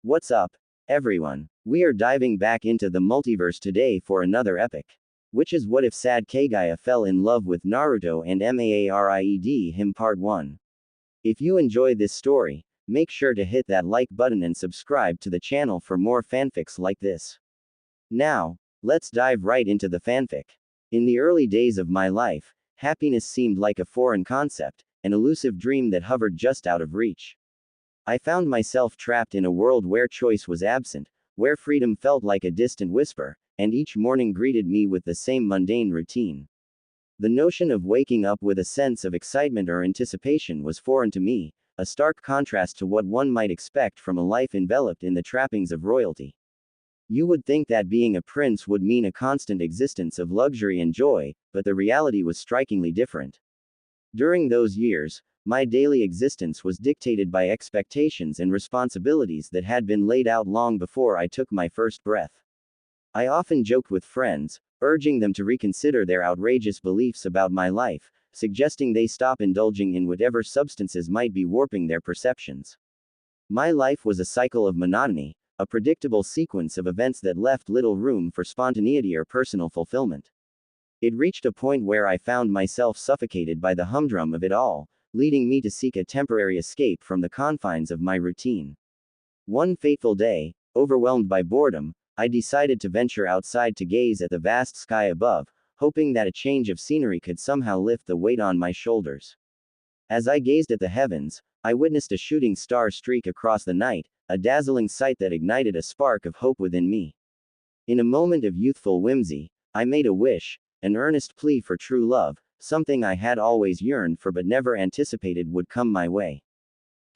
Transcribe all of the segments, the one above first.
What's up, everyone? We are diving back into the multiverse today for another epic. Which is what if sad KAGUYA fell in love with Naruto and MAARIED him Part 1. If you enjoy this story, make sure to hit that like button and subscribe to the channel for more fanfics like this. Now, let's dive right into the fanfic. In the early days of my life, happiness seemed like a foreign concept, an elusive dream that hovered just out of reach. I found myself trapped in a world where choice was absent, where freedom felt like a distant whisper, and each morning greeted me with the same mundane routine. The notion of waking up with a sense of excitement or anticipation was foreign to me, a stark contrast to what one might expect from a life enveloped in the trappings of royalty. You would think that being a prince would mean a constant existence of luxury and joy, but the reality was strikingly different. During those years, my daily existence was dictated by expectations and responsibilities that had been laid out long before I took my first breath. I often joked with friends, urging them to reconsider their outrageous beliefs about my life, suggesting they stop indulging in whatever substances might be warping their perceptions. My life was a cycle of monotony, a predictable sequence of events that left little room for spontaneity or personal fulfillment. It reached a point where I found myself suffocated by the humdrum of it all, leading me to seek a temporary escape from the confines of my routine. One fateful day, overwhelmed by boredom, I decided to venture outside to gaze at the vast sky above, hoping that a change of scenery could somehow lift the weight on my shoulders. As I gazed at the heavens, I witnessed a shooting star streak across the night, a dazzling sight that ignited a spark of hope within me. In a moment of youthful whimsy, I made a wish, an earnest plea for true love, something I had always yearned for but never anticipated would come my way.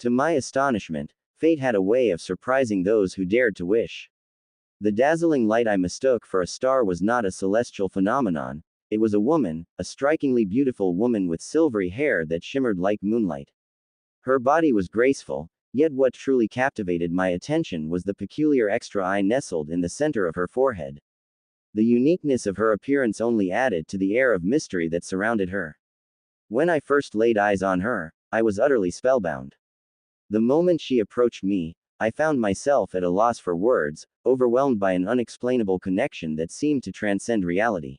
To my astonishment, fate had a way of surprising those who dared to wish. The dazzling light I mistook for a star was not a celestial phenomenon, it was a woman, a strikingly beautiful woman with silvery hair that shimmered like moonlight. Her body was graceful, yet what truly captivated my attention was the peculiar extra eye nestled in the center of her forehead. The uniqueness of her appearance only added to the air of mystery that surrounded her. When I first laid eyes on her, I was utterly spellbound. The moment she approached me, I found myself at a loss for words, overwhelmed by an unexplainable connection that seemed to transcend reality.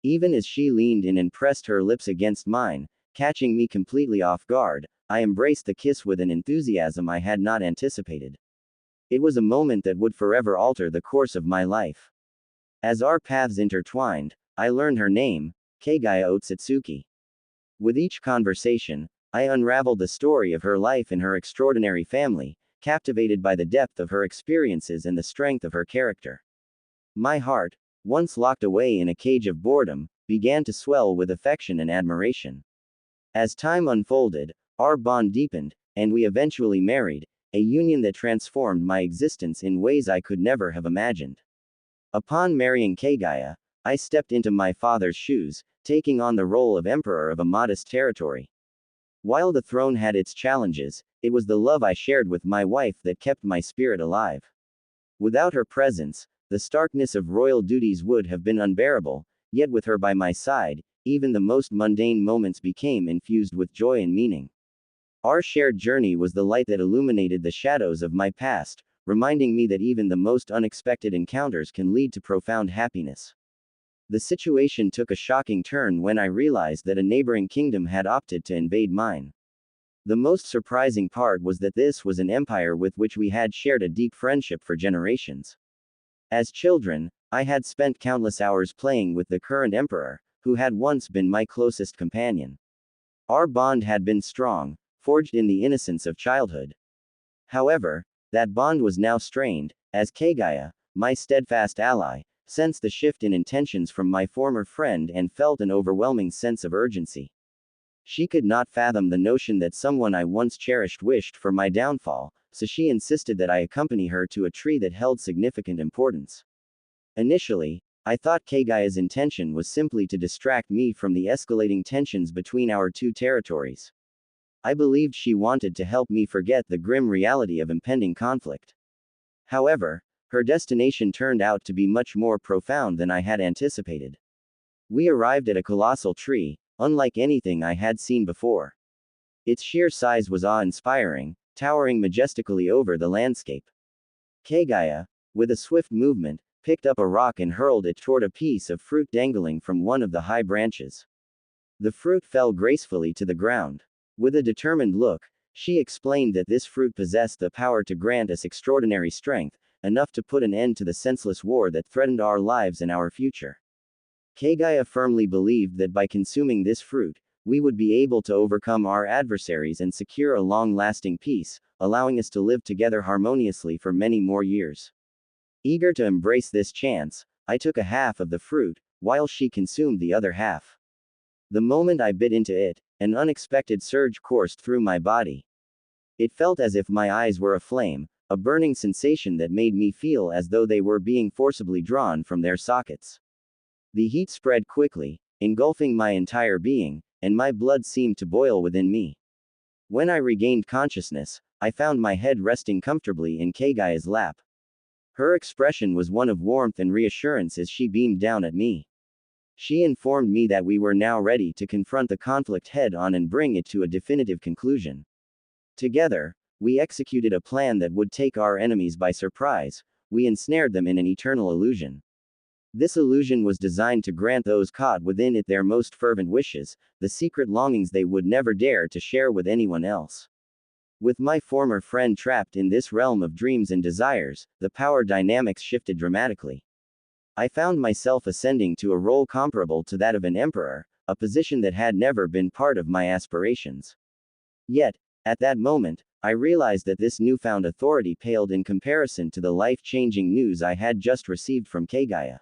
Even as she leaned in and pressed her lips against mine, catching me completely off guard, I embraced the kiss with an enthusiasm I had not anticipated. It was a moment that would forever alter the course of my life. As our paths intertwined, I learned her name, KAGUYA Otsutsuki. With each conversation, I unraveled the story of her life and her extraordinary family, captivated by the depth of her experiences and the strength of her character. My heart, once locked away in a cage of boredom, began to swell with affection and admiration. As time unfolded, our bond deepened, and we eventually married, a union that transformed my existence in ways I could never have imagined. Upon marrying KAGUYA, I stepped into my father's shoes, taking on the role of emperor of a modest territory. While the throne had its challenges, it was the love I shared with my wife that kept my spirit alive. Without her presence, the starkness of royal duties would have been unbearable, yet with her by my side, even the most mundane moments became infused with joy and meaning. Our shared journey was the light that illuminated the shadows of my past, reminding me that even the most unexpected encounters can lead to profound happiness. The situation took a shocking turn when I realized that a neighboring kingdom had opted to invade mine. The most surprising part was that this was an empire with which we had shared a deep friendship for generations. As children, I had spent countless hours playing with the current emperor, who had once been my closest companion. Our bond had been strong, forged in the innocence of childhood. However, that bond was now strained, as KAGUYA, my steadfast ally, sensed the shift in intentions from my former friend and felt an overwhelming sense of urgency. She could not fathom the notion that someone I once cherished wished for my downfall, so she insisted that I accompany her to a tree that held significant importance. Initially, I thought KAGUYA's intention was simply to distract me from the escalating tensions between our two territories. I believed she wanted to help me forget the grim reality of impending conflict. However, her destination turned out to be much more profound than I had anticipated. We arrived at a colossal tree, unlike anything I had seen before. Its sheer size was awe-inspiring, towering majestically over the landscape. Kagaya, with a swift movement, picked up a rock and hurled it toward a piece of fruit dangling from one of the high branches. The fruit fell gracefully to the ground. With a determined look, she explained that this fruit possessed the power to grant us extraordinary strength, enough to put an end to the senseless war that threatened our lives and our future. Kagaya firmly believed that by consuming this fruit, we would be able to overcome our adversaries and secure a long-lasting peace, allowing us to live together harmoniously for many more years. Eager to embrace this chance, I took a half of the fruit, while she consumed the other half. The moment I bit into it, an unexpected surge coursed through my body. It felt as if my eyes were aflame, a burning sensation that made me feel as though they were being forcibly drawn from their sockets. The heat spread quickly, engulfing my entire being, and my blood seemed to boil within me. When I regained consciousness, I found my head resting comfortably in Kagaya's lap. Her expression was one of warmth and reassurance as she beamed down at me. She informed me that we were now ready to confront the conflict head-on and bring it to a definitive conclusion. Together, we executed a plan that would take our enemies by surprise. We ensnared them in an eternal illusion. This illusion was designed to grant those caught within it their most fervent wishes, the secret longings they would never dare to share with anyone else. With my former friend trapped in this realm of dreams and desires, the power dynamics shifted dramatically. I found myself ascending to a role comparable to that of an emperor, a position that had never been part of my aspirations. Yet, at that moment, I realized that this newfound authority paled in comparison to the life-changing news I had just received from Kagaya.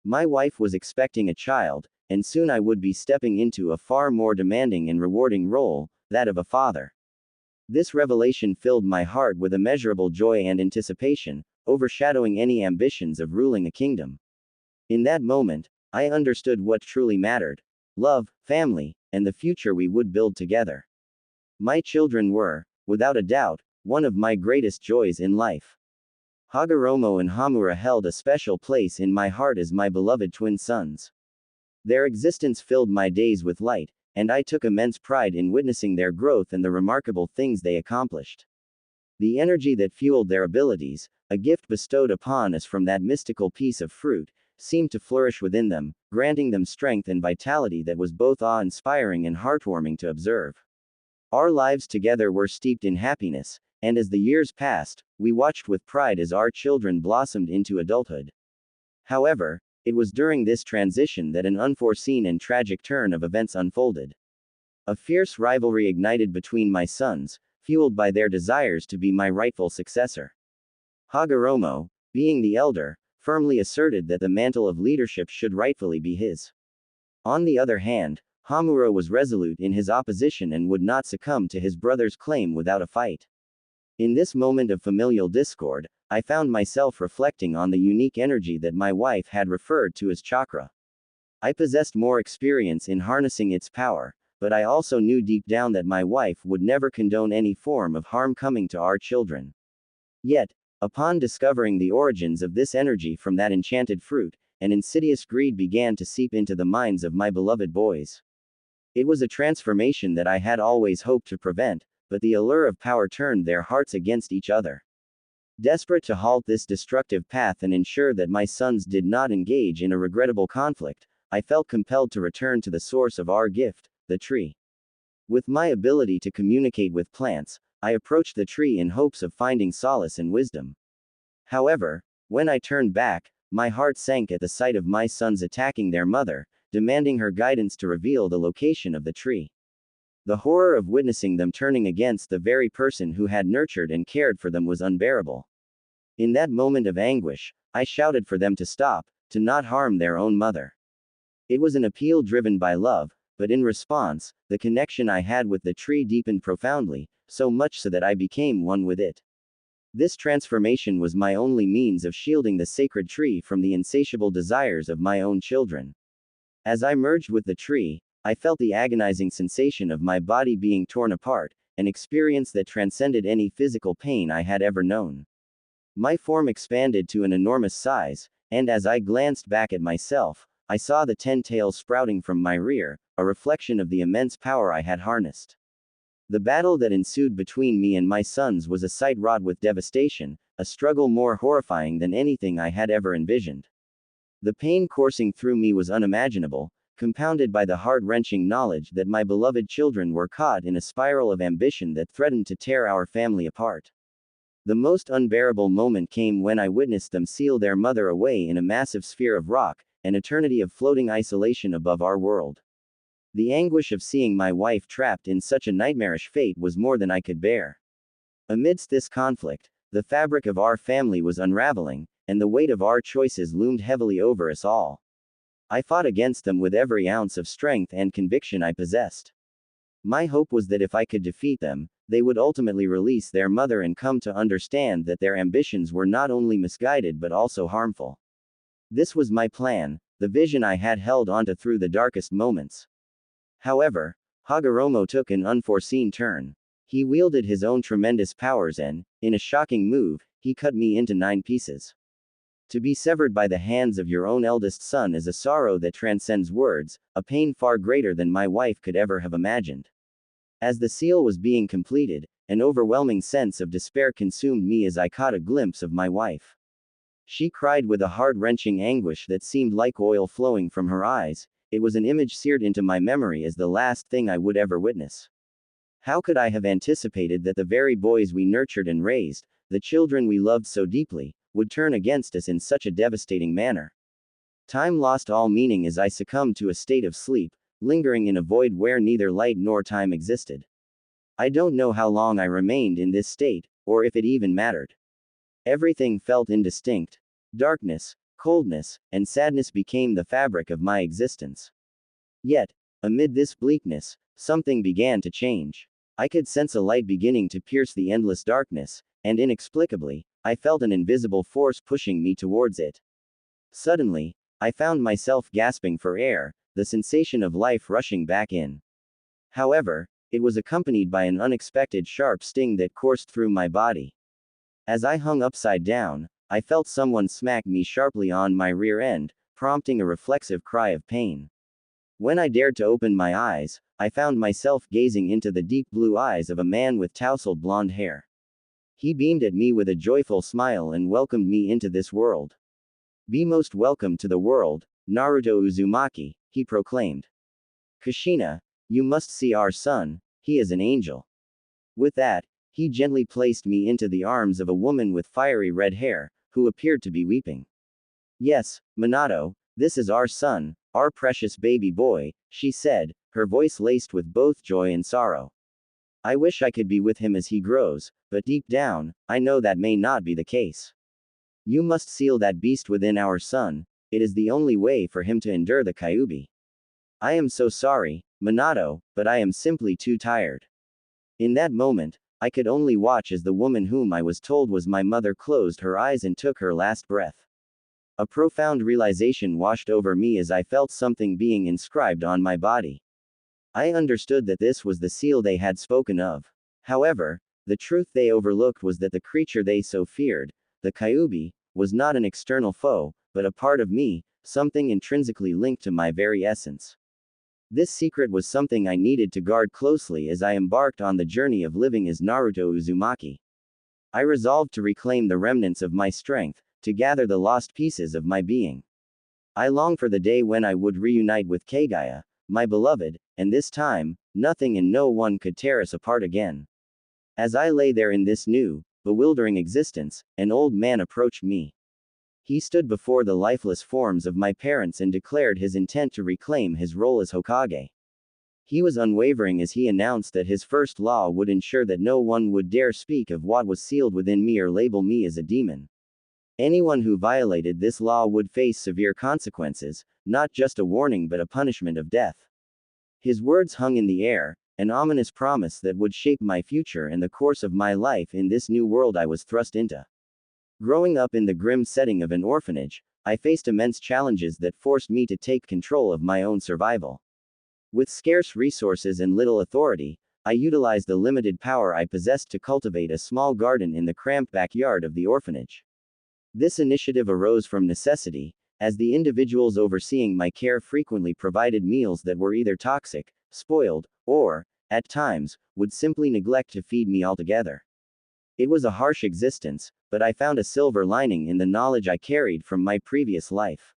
My wife was expecting a child, and soon I would be stepping into a far more demanding and rewarding role, that of a father. This revelation filled my heart with immeasurable joy and anticipation, overshadowing any ambitions of ruling a kingdom. In that moment, I understood what truly mattered: love, family, and the future we would build together. My children were, without a doubt, one of my greatest joys in life. Hagoromo and Hamura held a special place in my heart as my beloved twin sons. Their existence filled my days with light, and I took immense pride in witnessing their growth and the remarkable things they accomplished. The energy that fueled their abilities, a gift bestowed upon us from that mystical piece of fruit, seemed to flourish within them, granting them strength and vitality that was both awe-inspiring and heartwarming to observe. Our lives together were steeped in happiness, and as the years passed, we watched with pride as our children blossomed into adulthood. However, it was during this transition that an unforeseen and tragic turn of events unfolded. A fierce rivalry ignited between my sons, fueled by their desires to be my rightful successor. Hagoromo, being the elder, firmly asserted that the mantle of leadership should rightfully be his. On the other hand, Hamura was resolute in his opposition and would not succumb to his brother's claim without a fight. In this moment of familial discord, I found myself reflecting on the unique energy that my wife had referred to as chakra. I possessed more experience in harnessing its power, but I also knew deep down that my wife would never condone any form of harm coming to our children. Yet, upon discovering the origins of this energy from that enchanted fruit, an insidious greed began to seep into the minds of my beloved boys. It was a transformation that I had always hoped to prevent, but the allure of power turned their hearts against each other. Desperate to halt this destructive path and ensure that my sons did not engage in a regrettable conflict, I felt compelled to return to the source of our gift, the tree. With my ability to communicate with plants, I approached the tree in hopes of finding solace and wisdom. However, when I turned back, my heart sank at the sight of my sons attacking their mother, demanding her guidance to reveal the location of the tree. The horror of witnessing them turning against the very person who had nurtured and cared for them was unbearable. In that moment of anguish, I shouted for them to stop, to not harm their own mother. It was an appeal driven by love, but in response, the connection I had with the tree deepened profoundly, so much so that I became one with it. This transformation was my only means of shielding the sacred tree from the insatiable desires of my own children. As I merged with the tree, I felt the agonizing sensation of my body being torn apart, an experience that transcended any physical pain I had ever known. My form expanded to an enormous size, and as I glanced back at myself, I saw the 10 tails sprouting from my rear, a reflection of the immense power I had harnessed. The battle that ensued between me and my sons was a sight wrought with devastation, a struggle more horrifying than anything I had ever envisioned. The pain coursing through me was unimaginable, compounded by the heart-wrenching knowledge that my beloved children were caught in a spiral of ambition that threatened to tear our family apart. The most unbearable moment came when I witnessed them seal their mother away in a massive sphere of rock, an eternity of floating isolation above our world. The anguish of seeing my wife trapped in such a nightmarish fate was more than I could bear. Amidst this conflict, the fabric of our family was unraveling, and the weight of our choices loomed heavily over us all. I fought against them with every ounce of strength and conviction I possessed. My hope was that if I could defeat them, they would ultimately release their mother and come to understand that their ambitions were not only misguided but also harmful. This was my plan, the vision I had held onto through the darkest moments. However, Hagoromo took an unforeseen turn. He wielded his own tremendous powers and, in a shocking move, he cut me into 9 pieces. To be severed by the hands of your own eldest son is a sorrow that transcends words, a pain far greater than my wife could ever have imagined. As the seal was being completed, an overwhelming sense of despair consumed me as I caught a glimpse of my wife. She cried with a heart-wrenching anguish that seemed like oil flowing from her eyes. It was an image seared into my memory as the last thing I would ever witness. How could I have anticipated that the very boys we nurtured and raised, the children we loved so deeply, would turn against us in such a devastating manner? Time lost all meaning as I succumbed to a state of sleep, lingering in a void where neither light nor time existed. I don't know how long I remained in this state, or if it even mattered. Everything felt indistinct. Darkness, coldness, and sadness became the fabric of my existence. Yet, amid this bleakness, something began to change. I could sense a light beginning to pierce the endless darkness, and inexplicably, I felt an invisible force pushing me towards it. Suddenly, I found myself gasping for air, the sensation of life rushing back in. However, it was accompanied by an unexpected sharp sting that coursed through my body. As I hung upside down, I felt someone smack me sharply on my rear end, prompting a reflexive cry of pain. When I dared to open my eyes, I found myself gazing into the deep blue eyes of a man with tousled blonde hair. He beamed at me with a joyful smile and welcomed me into this world. "Be most welcome to the world, Naruto Uzumaki," he proclaimed. "Kushina, you must see our son, he is an angel." With that, he gently placed me into the arms of a woman with fiery red hair, who appeared to be weeping. "Yes, Minato, this is our son, our precious baby boy," she said, her voice laced with both joy and sorrow. "I wish I could be with him as he grows, but deep down, I know that may not be the case. You must seal that beast within our son, it is the only way for him to endure the Kyuubi. I am so sorry, Minato, but I am simply too tired." In that moment, I could only watch as the woman whom I was told was my mother closed her eyes and took her last breath. A profound realization washed over me as I felt something being inscribed on my body. I understood that this was the seal they had spoken of. However, the truth they overlooked was that the creature they so feared, the Kyuubi, was not an external foe, but a part of me, something intrinsically linked to my very essence. This secret was something I needed to guard closely as I embarked on the journey of living as Naruto Uzumaki. I resolved to reclaim the remnants of my strength, to gather the lost pieces of my being. I longed for the day when I would reunite with KAGUYA, my beloved, and this time, nothing and no one could tear us apart again. As I lay there in this new, bewildering existence, an old man approached me. He stood before the lifeless forms of my parents and declared his intent to reclaim his role as Hokage. He was unwavering as he announced that his first law would ensure that no one would dare speak of what was sealed within me or label me as a demon. Anyone who violated this law would face severe consequences, not just a warning but a punishment of death. His words hung in the air, an ominous promise that would shape my future and the course of my life in this new world I was thrust into. Growing up in the grim setting of an orphanage, I faced immense challenges that forced me to take control of my own survival. With scarce resources and little authority, I utilized the limited power I possessed to cultivate a small garden in the cramped backyard of the orphanage. This initiative arose from necessity, as the individuals overseeing my care frequently provided meals that were either toxic, spoiled, or, at times, would simply neglect to feed me altogether. It was a harsh existence, but I found a silver lining in the knowledge I carried from my previous life.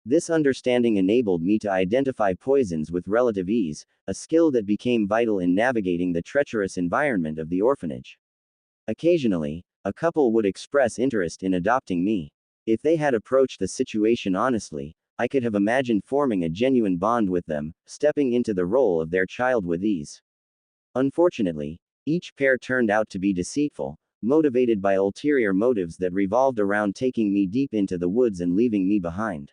This understanding enabled me to identify poisons with relative ease, a skill that became vital in navigating the treacherous environment of the orphanage. Occasionally, a couple would express interest in adopting me. If they had approached the situation honestly, I could have imagined forming a genuine bond with them, stepping into the role of their child with ease. Unfortunately, each pair turned out to be deceitful, motivated by ulterior motives that revolved around taking me deep into the woods and leaving me behind.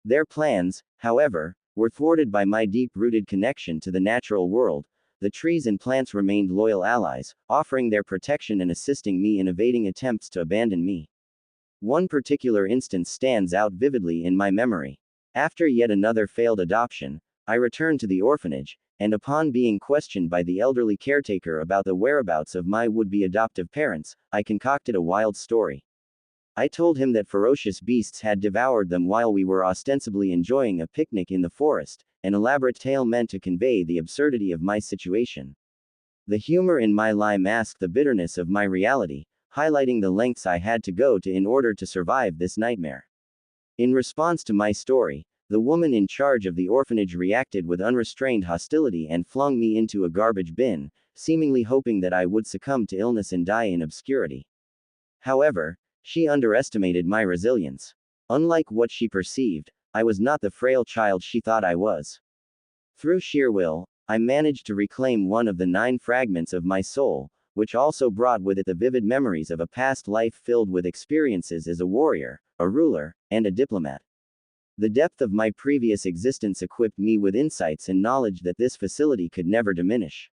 Their plans, however, were thwarted by my deep-rooted connection to the natural world. The trees and plants remained loyal allies, offering their protection and assisting me in evading attempts to abandon me. One particular instance stands out vividly in my memory. After yet another failed adoption, I returned to the orphanage, and upon being questioned by the elderly caretaker about the whereabouts of my would-be adoptive parents, I concocted a wild story. I told him that ferocious beasts had devoured them while we were ostensibly enjoying a picnic in the forest, an elaborate tale meant to convey the absurdity of my situation. The humor in my lie masked the bitterness of my reality, highlighting the lengths I had to go to in order to survive this nightmare. In response to my story, the woman in charge of the orphanage reacted with unrestrained hostility and flung me into a garbage bin, seemingly hoping that I would succumb to illness and die in obscurity. However, she underestimated my resilience. Unlike what she perceived, I was not the frail child she thought I was. Through sheer will, I managed to reclaim one of the 9 fragments of my soul, which also brought with it the vivid memories of a past life filled with experiences as a warrior, a ruler, and a diplomat. The depth of my previous existence equipped me with insights and knowledge that this facility could never diminish.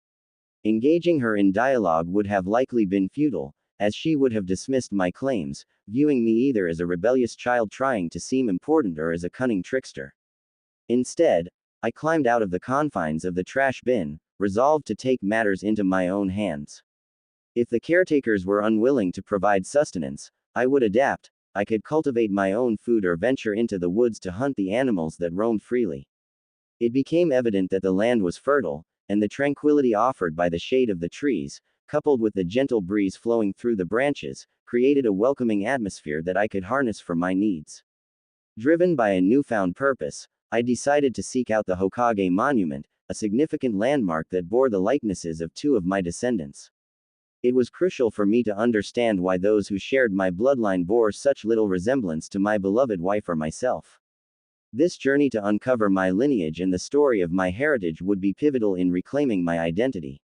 Engaging her in dialogue would have likely been futile, as she would have dismissed my claims, viewing me either as a rebellious child trying to seem important or as a cunning trickster. Instead, I climbed out of the confines of the trash bin, resolved to take matters into my own hands. If the caretakers were unwilling to provide sustenance, I would adapt. I could cultivate my own food or venture into the woods to hunt the animals that roamed freely. It became evident that the land was fertile, and the tranquility offered by the shade of the trees, coupled with the gentle breeze flowing through the branches, created a welcoming atmosphere that I could harness for my needs. Driven by a newfound purpose, I decided to seek out the Hokage Monument, a significant landmark that bore the likenesses of 2 of my descendants. It was crucial for me to understand why those who shared my bloodline bore such little resemblance to my beloved wife or myself. This journey to uncover my lineage and the story of my heritage would be pivotal in reclaiming my identity.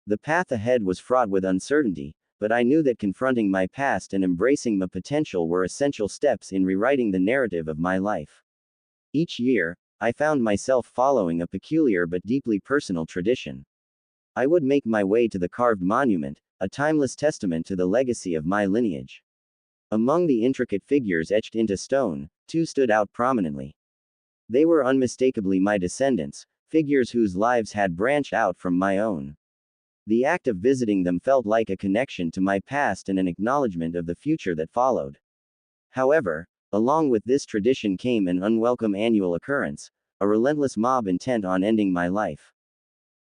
The path ahead was fraught with uncertainty, but I knew that confronting my past and embracing my potential were essential steps in rewriting the narrative of my life. Each year, I found myself following a peculiar but deeply personal tradition. I would make my way to the carved monument, a timeless testament to the legacy of my lineage. Among the intricate figures etched into stone, 2 stood out prominently. They were unmistakably my descendants, figures whose lives had branched out from my own. The act of visiting them felt like a connection to my past and an acknowledgement of the future that followed. However, along with this tradition came an unwelcome annual occurrence, a relentless mob intent on ending my life.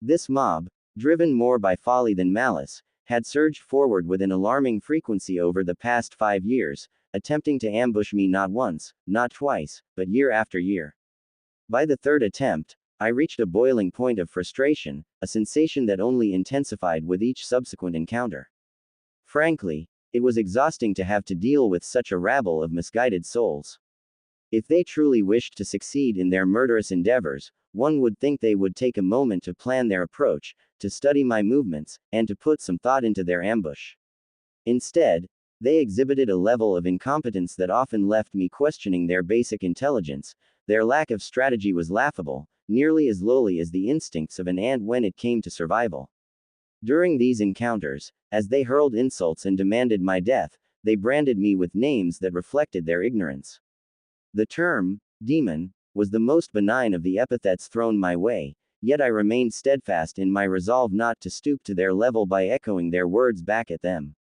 This mob, driven more by folly than malice, had surged forward with an alarming frequency over the past 5 years, attempting to ambush me not once, not twice, but year after year. By the 3rd attempt, I reached a boiling point of frustration, a sensation that only intensified with each subsequent encounter. Frankly, it was exhausting to have to deal with such a rabble of misguided souls. If they truly wished to succeed in their murderous endeavors, one would think they would take a moment to plan their approach, to study my movements, and to put some thought into their ambush. Instead, they exhibited a level of incompetence that often left me questioning their basic intelligence. Their lack of strategy was laughable, nearly as lowly as the instincts of an ant when it came to survival. During these encounters, as they hurled insults and demanded my death, they branded me with names that reflected their ignorance. The term, demon, was the most benign of the epithets thrown my way, yet I remained steadfast in my resolve not to stoop to their level by echoing their words back at them.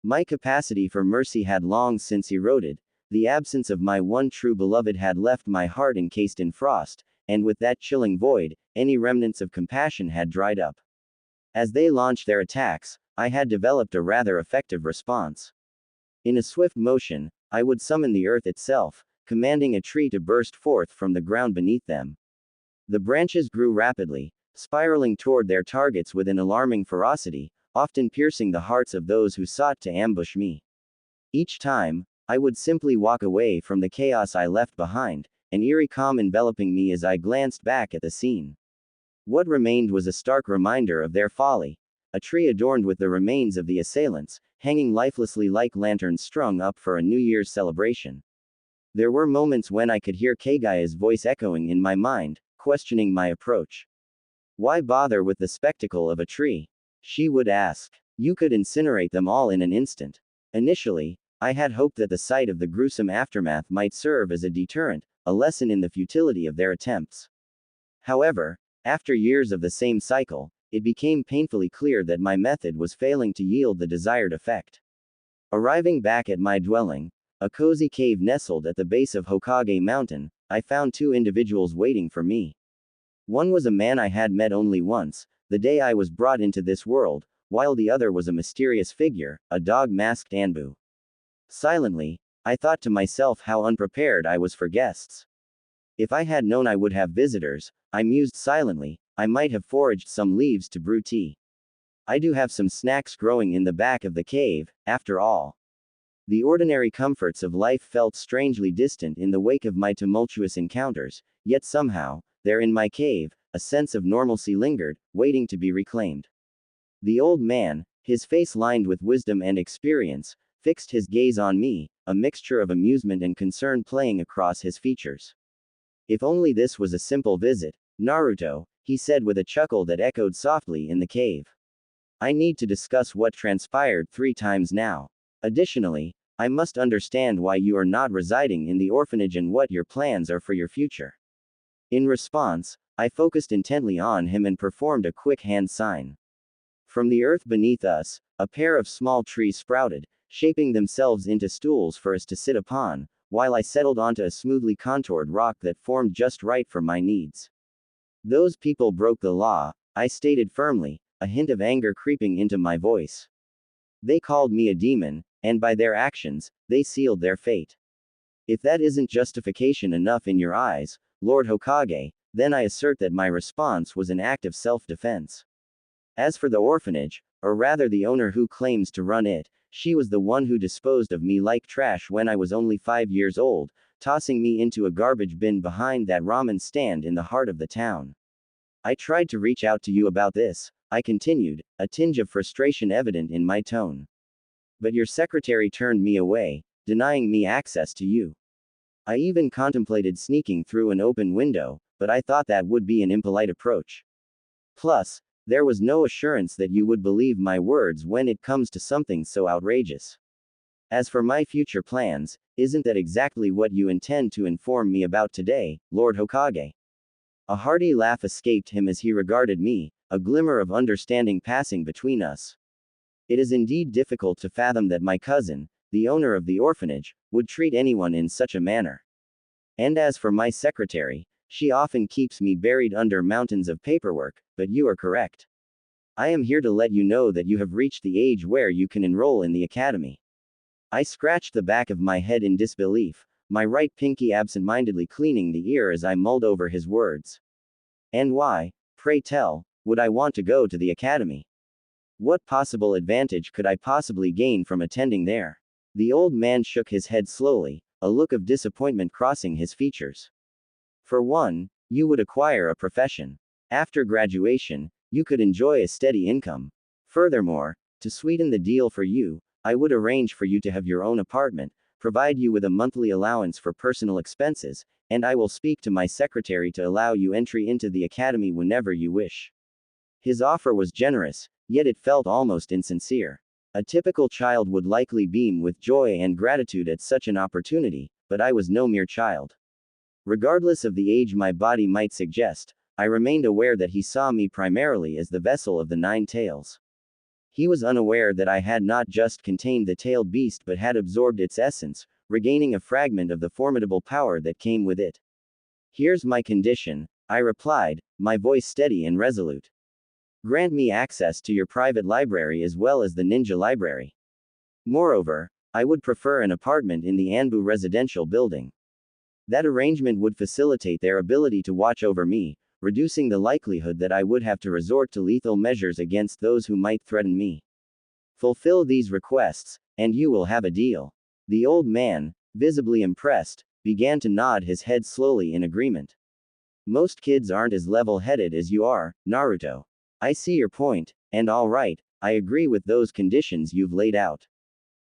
My capacity for mercy had long since eroded, the absence of my one true beloved had left my heart encased in frost, and with that chilling void, any remnants of compassion had dried up. As they launched their attacks, I had developed a rather effective response. In a swift motion, I would summon the earth itself, commanding a tree to burst forth from the ground beneath them. The branches grew rapidly, spiraling toward their targets with an alarming ferocity, often piercing the hearts of those who sought to ambush me. Each time, I would simply walk away from the chaos I left behind, an eerie calm enveloping me as I glanced back at the scene. What remained was a stark reminder of their folly. A tree adorned with the remains of the assailants, hanging lifelessly like lanterns strung up for a New Year's celebration. There were moments when I could hear Kaguya's voice echoing in my mind, questioning my approach. Why bother with the spectacle of a tree? She would ask. You could incinerate them all in an instant. Initially, I had hoped that the sight of the gruesome aftermath might serve as a deterrent, a lesson in the futility of their attempts. However, after years of the same cycle, it became painfully clear that my method was failing to yield the desired effect. Arriving back at my dwelling, a cozy cave nestled at the base of Hokage Mountain, I found two individuals waiting for me. One was a man I had met only once, the day I was brought into this world, while the other was a mysterious figure, a dog-masked Anbu. Silently, I thought to myself how unprepared I was for guests. If I had known I would have visitors, I mused silently, I might have foraged some leaves to brew tea. I do have some snacks growing in the back of the cave, after all. The ordinary comforts of life felt strangely distant in the wake of my tumultuous encounters, yet somehow, there in my cave, a sense of normalcy lingered, waiting to be reclaimed. The old man, his face lined with wisdom and experience, fixed his gaze on me, a mixture of amusement and concern playing across his features. If only this was a simple visit, Naruto, he said with a chuckle that echoed softly in the cave. I need to discuss what transpired 3 times now. Additionally, I must understand why you are not residing in the orphanage and what your plans are for your future. In response, I focused intently on him and performed a quick hand sign. From the earth beneath us, a pair of small trees sprouted, shaping themselves into stools for us to sit upon, while I settled onto a smoothly contoured rock that formed just right for my needs. Those people broke the law, I stated firmly, a hint of anger creeping into my voice. They called me a demon, and by their actions, they sealed their fate. If that isn't justification enough in your eyes, Lord Hokage, then I assert that my response was an act of self-defense. As for the orphanage, or rather the owner who claims to run it, she was the one who disposed of me like trash when I was only 5 years old, tossing me into a garbage bin behind that ramen stand in the heart of the town. I tried to reach out to you about this, I continued, a tinge of frustration evident in my tone. But your secretary turned me away, denying me access to you. I even contemplated sneaking through an open window, but I thought that would be an impolite approach. Plus, there was no assurance that you would believe my words when it comes to something so outrageous. As for my future plans, isn't that exactly what you intend to inform me about today, Lord Hokage? A hearty laugh escaped him as he regarded me, a glimmer of understanding passing between us. It is indeed difficult to fathom that my cousin, the owner of the orphanage, would treat anyone in such a manner. And as for my secretary, she often keeps me buried under mountains of paperwork, but you are correct. I am here to let you know that you have reached the age where you can enroll in the academy. I scratched the back of my head in disbelief, my right pinky absent-mindedly cleaning the ear as I mulled over his words. And why, pray tell, would I want to go to the academy? What possible advantage could I possibly gain from attending there? The old man shook his head slowly, a look of disappointment crossing his features. For one, you would acquire a profession. After graduation, you could enjoy a steady income. Furthermore, to sweeten the deal for you, I would arrange for you to have your own apartment, provide you with a monthly allowance for personal expenses, and I will speak to my secretary to allow you entry into the academy whenever you wish. His offer was generous, yet it felt almost insincere. A typical child would likely beam with joy and gratitude at such an opportunity, but I was no mere child. Regardless of the age my body might suggest, I remained aware that he saw me primarily as the vessel of the 9 tails. He was unaware that I had not just contained the tailed beast but had absorbed its essence, regaining a fragment of the formidable power that came with it. Here's my condition, I replied, my voice steady and resolute. Grant me access to your private library as well as the ninja library. Moreover, I would prefer an apartment in the Anbu residential building. That arrangement would facilitate their ability to watch over me, reducing the likelihood that I would have to resort to lethal measures against those who might threaten me. Fulfill these requests, and you will have a deal. The old man, visibly impressed, began to nod his head slowly in agreement. Most kids aren't as level-headed as you are, Naruto. I see your point, and all right, I agree with those conditions you've laid out.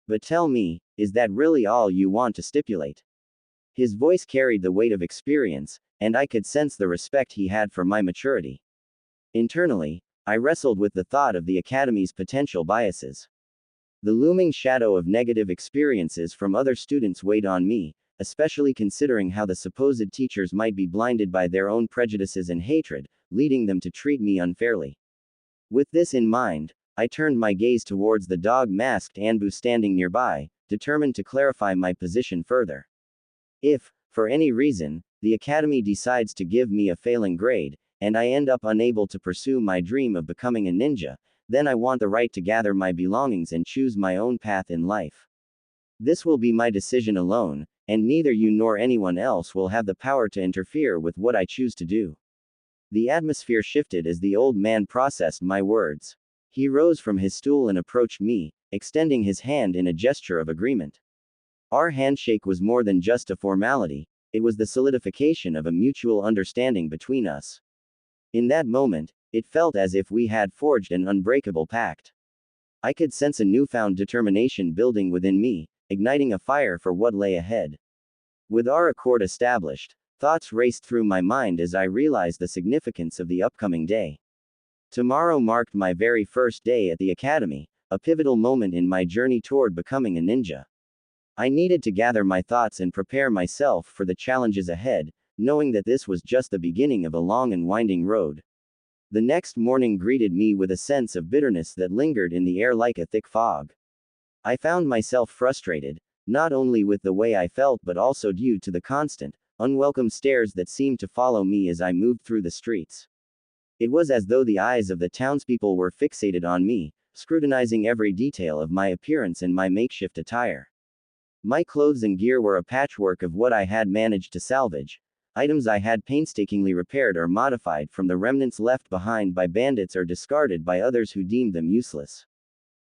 But tell me, is that really all you want to stipulate? His voice carried the weight of experience, and I could sense the respect he had for my maturity. Internally, I wrestled with the thought of the Academy's potential biases. The looming shadow of negative experiences from other students weighed on me, especially considering how the supposed teachers might be blinded by their own prejudices and hatred, leading them to treat me unfairly. With this in mind, I turned my gaze towards the dog-masked Anbu standing nearby, determined to clarify my position further. If, for any reason, the Academy decides to give me a failing grade, and I end up unable to pursue my dream of becoming a ninja, then I want the right to gather my belongings and choose my own path in life. This will be my decision alone, and neither you nor anyone else will have the power to interfere with what I choose to do. The atmosphere shifted as the old man processed my words. He rose from his stool and approached me, extending his hand in a gesture of agreement. Our handshake was more than just a formality, it was the solidification of a mutual understanding between us. In that moment, it felt as if we had forged an unbreakable pact. I could sense a newfound determination building within me, igniting a fire for what lay ahead. With our accord established, thoughts raced through my mind as I realized the significance of the upcoming day. Tomorrow marked my very first day at the Academy, a pivotal moment in my journey toward becoming a ninja. I needed to gather my thoughts and prepare myself for the challenges ahead, knowing that this was just the beginning of a long and winding road. The next morning greeted me with a sense of bitterness that lingered in the air like a thick fog. I found myself frustrated, not only with the way I felt but also due to the constant, unwelcome stares that seemed to follow me as I moved through the streets. It was as though the eyes of the townspeople were fixated on me, scrutinizing every detail of my appearance and my makeshift attire. My clothes and gear were a patchwork of what I had managed to salvage, items I had painstakingly repaired or modified from the remnants left behind by bandits or discarded by others who deemed them useless.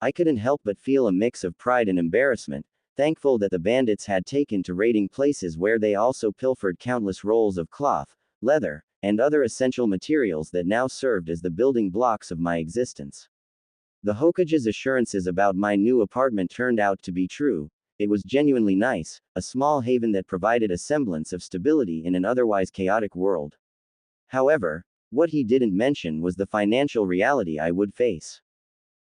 I couldn't help but feel a mix of pride and embarrassment, thankful that the bandits had taken to raiding places where they also pilfered countless rolls of cloth, leather, and other essential materials that now served as the building blocks of my existence. The Hokage's assurances about my new apartment turned out to be true. It was genuinely nice, a small haven that provided a semblance of stability in an otherwise chaotic world. However, what he didn't mention was the financial reality I would face.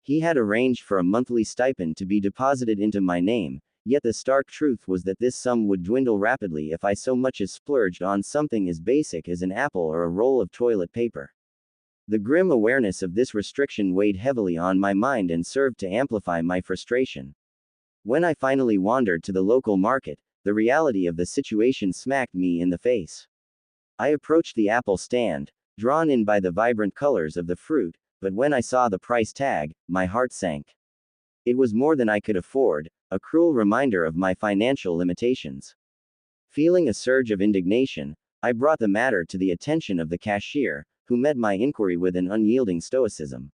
He had arranged for a monthly stipend to be deposited into my name, yet the stark truth was that this sum would dwindle rapidly if I so much as splurged on something as basic as an apple or a roll of toilet paper. The grim awareness of this restriction weighed heavily on my mind and served to amplify my frustration. When I finally wandered to the local market, the reality of the situation smacked me in the face. I approached the apple stand, drawn in by the vibrant colors of the fruit, but when I saw the price tag, my heart sank. It was more than I could afford, a cruel reminder of my financial limitations. Feeling a surge of indignation, I brought the matter to the attention of the cashier, who met my inquiry with an unyielding stoicism.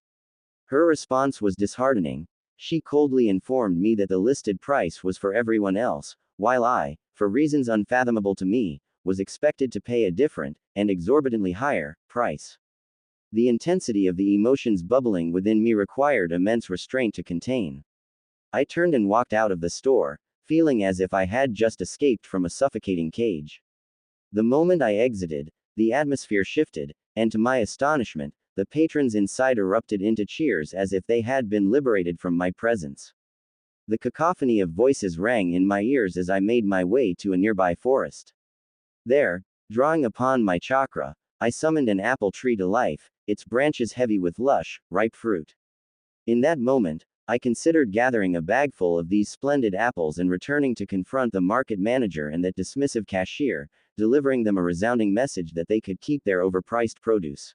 Her response was disheartening. She coldly informed me that the listed price was for everyone else, while I, for reasons unfathomable to me, was expected to pay a different, and exorbitantly higher, price. The intensity of the emotions bubbling within me required immense restraint to contain. I turned and walked out of the store, feeling as if I had just escaped from a suffocating cage. The moment I exited, the atmosphere shifted, and to my astonishment, the patrons inside erupted into cheers as if they had been liberated from my presence. The cacophony of voices rang in my ears as I made my way to a nearby forest. There, drawing upon my chakra, I summoned an apple tree to life, its branches heavy with lush, ripe fruit. In that moment, I considered gathering a bagful of these splendid apples and returning to confront the market manager and that dismissive cashier, delivering them a resounding message that they could keep their overpriced produce.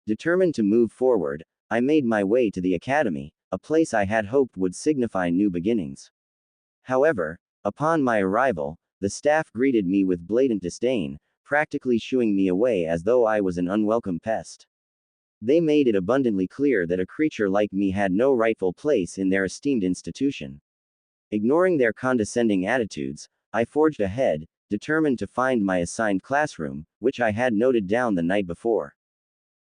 Determined to move forward, I made my way to the academy, a place I had hoped would signify new beginnings. However, upon my arrival, the staff greeted me with blatant disdain, practically shooing me away as though I was an unwelcome pest. They made it abundantly clear that a creature like me had no rightful place in their esteemed institution. Ignoring their condescending attitudes, I forged ahead, determined to find my assigned classroom, which I had noted down the night before.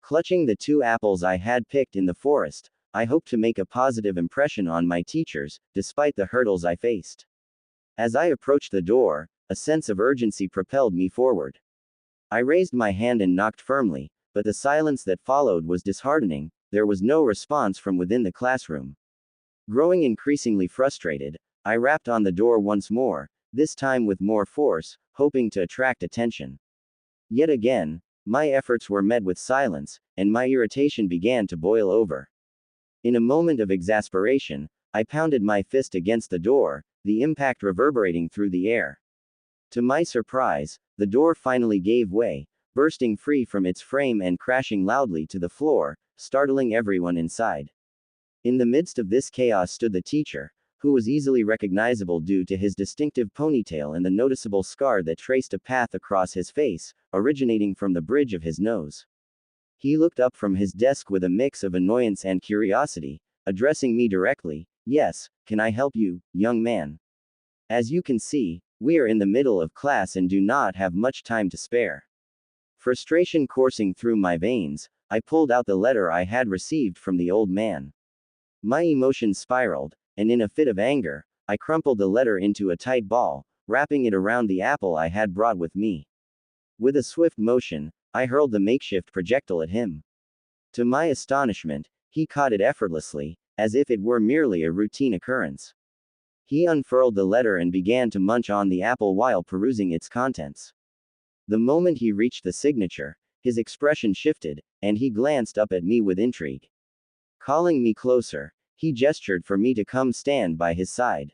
Clutching the 2 apples I had picked in the forest, I hoped to make a positive impression on my teachers, despite the hurdles I faced. As I approached the door, a sense of urgency propelled me forward. I raised my hand and knocked firmly, but the silence that followed was disheartening. There was no response from within the classroom. Growing increasingly frustrated, I rapped on the door once more, this time with more force, hoping to attract attention. Yet again, my efforts were met with silence, and my irritation began to boil over. In a moment of exasperation, I pounded my fist against the door, the impact reverberating through the air. To my surprise, the door finally gave way, bursting free from its frame and crashing loudly to the floor, startling everyone inside. In the midst of this chaos stood the teacher, who was easily recognizable due to his distinctive ponytail and the noticeable scar that traced a path across his face, originating from the bridge of his nose. He looked up from his desk with a mix of annoyance and curiosity, addressing me directly. "Yes, can I help you, young man? As you can see, we are in the middle of class and do not have much time to spare." Frustration coursing through my veins, I pulled out the letter I had received from the old man. My emotions spiraled, and in a fit of anger, I crumpled the letter into a tight ball, wrapping it around the apple I had brought with me. With a swift motion, I hurled the makeshift projectile at him. To my astonishment, he caught it effortlessly, as if it were merely a routine occurrence. He unfurled the letter and began to munch on the apple while perusing its contents. The moment he reached the signature, his expression shifted, and he glanced up at me with intrigue. Calling me closer, he gestured for me to come stand by his side.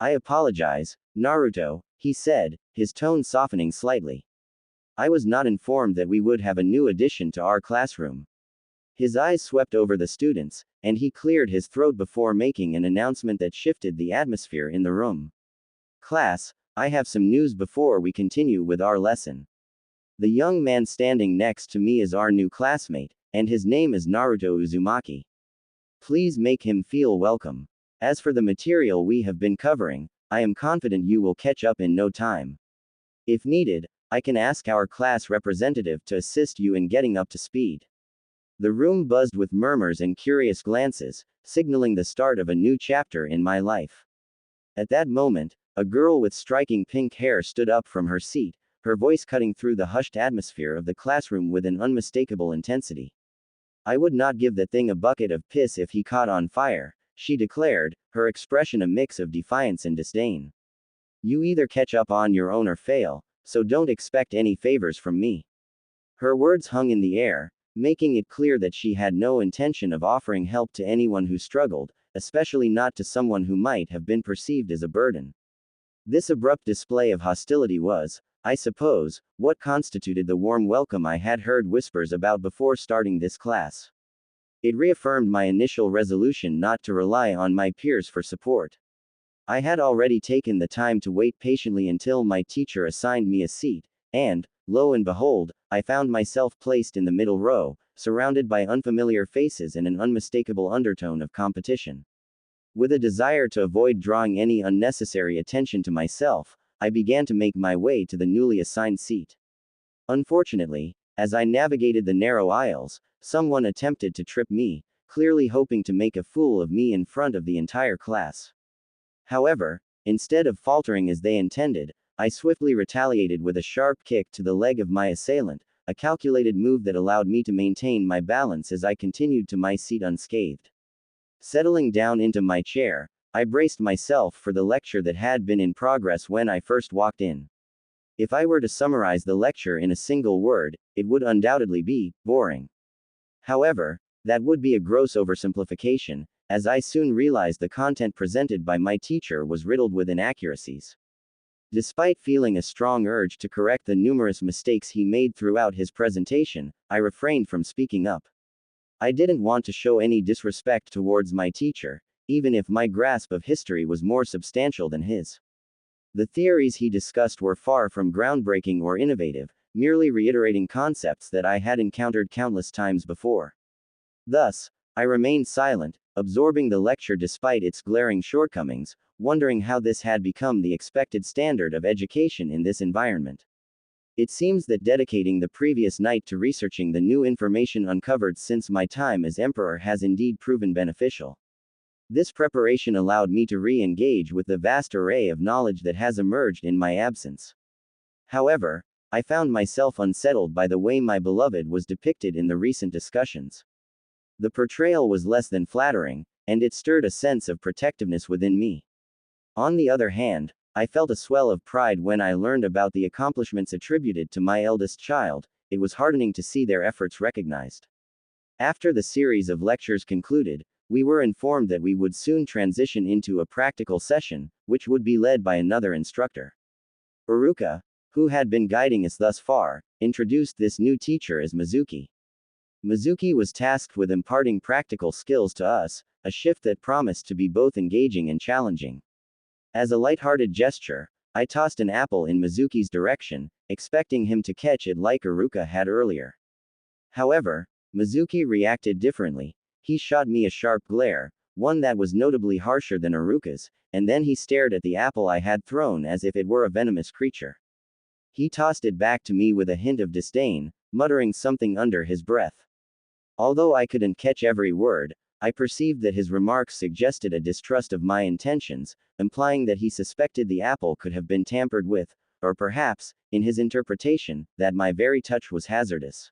"I apologize, Naruto," he said, his tone softening slightly. "I was not informed that we would have a new addition to our classroom." His eyes swept over the students, and he cleared his throat before making an announcement that shifted the atmosphere in the room. "Class, I have some news before we continue with our lesson. The young man standing next to me is our new classmate, and his name is Naruto Uzumaki. Please make him feel welcome. As for the material we have been covering, I am confident you will catch up in no time. If needed, I can ask our class representative to assist you in getting up to speed." The room buzzed with murmurs and curious glances, signaling the start of a new chapter in my life. At that moment, a girl with striking pink hair stood up from her seat, her voice cutting through the hushed atmosphere of the classroom with an unmistakable intensity. "I would not give that thing a bucket of piss if he caught on fire," she declared, her expression a mix of defiance and disdain. "You either catch up on your own or fail, so don't expect any favors from me." Her words hung in the air, making it clear that she had no intention of offering help to anyone who struggled, especially not to someone who might have been perceived as a burden. This abrupt display of hostility was, I suppose, what constituted the warm welcome I had heard whispers about before starting this class. It reaffirmed my initial resolution not to rely on my peers for support. I had already taken the time to wait patiently until my teacher assigned me a seat, and, lo and behold, I found myself placed in the middle row, surrounded by unfamiliar faces and an unmistakable undertone of competition. With a desire to avoid drawing any unnecessary attention to myself, I began to make my way to the newly assigned seat. Unfortunately, as I navigated the narrow aisles, someone attempted to trip me, clearly hoping to make a fool of me in front of the entire class. However, instead of faltering as they intended, I swiftly retaliated with a sharp kick to the leg of my assailant, a calculated move that allowed me to maintain my balance as I continued to my seat unscathed. Settling down into my chair, I braced myself for the lecture that had been in progress when I first walked in. If I were to summarize the lecture in a single word, it would undoubtedly be boring. However, that would be a gross oversimplification, as I soon realized the content presented by my teacher was riddled with inaccuracies. Despite feeling a strong urge to correct the numerous mistakes he made throughout his presentation, I refrained from speaking up. I didn't want to show any disrespect towards my teacher, even if my grasp of history was more substantial than his. The theories he discussed were far from groundbreaking or innovative, merely reiterating concepts that I had encountered countless times before. Thus, I remained silent, absorbing the lecture despite its glaring shortcomings, wondering how this had become the expected standard of education in this environment. It seems that dedicating the previous night to researching the new information uncovered since my time as emperor has indeed proven beneficial. This preparation allowed me to re-engage with the vast array of knowledge that has emerged in my absence. However, I found myself unsettled by the way my beloved was depicted in the recent discussions. The portrayal was less than flattering, and it stirred a sense of protectiveness within me. On the other hand, I felt a swell of pride when I learned about the accomplishments attributed to my eldest child. It was heartening to see their efforts recognized. After the series of lectures concluded, we were informed that we would soon transition into a practical session, which would be led by another instructor. Iruka, who had been guiding us thus far, introduced this new teacher as Mizuki. Mizuki was tasked with imparting practical skills to us, a shift that promised to be both engaging and challenging. As a light-hearted gesture, I tossed an apple in Mizuki's direction, expecting him to catch it like Iruka had earlier. However, Mizuki reacted differently. He shot me a sharp glare, one that was notably harsher than Iruka's, and then he stared at the apple I had thrown as if it were a venomous creature. He tossed it back to me with a hint of disdain, muttering something under his breath. Although I couldn't catch every word, I perceived that his remarks suggested a distrust of my intentions, implying that he suspected the apple could have been tampered with, or perhaps, in his interpretation, that my very touch was hazardous.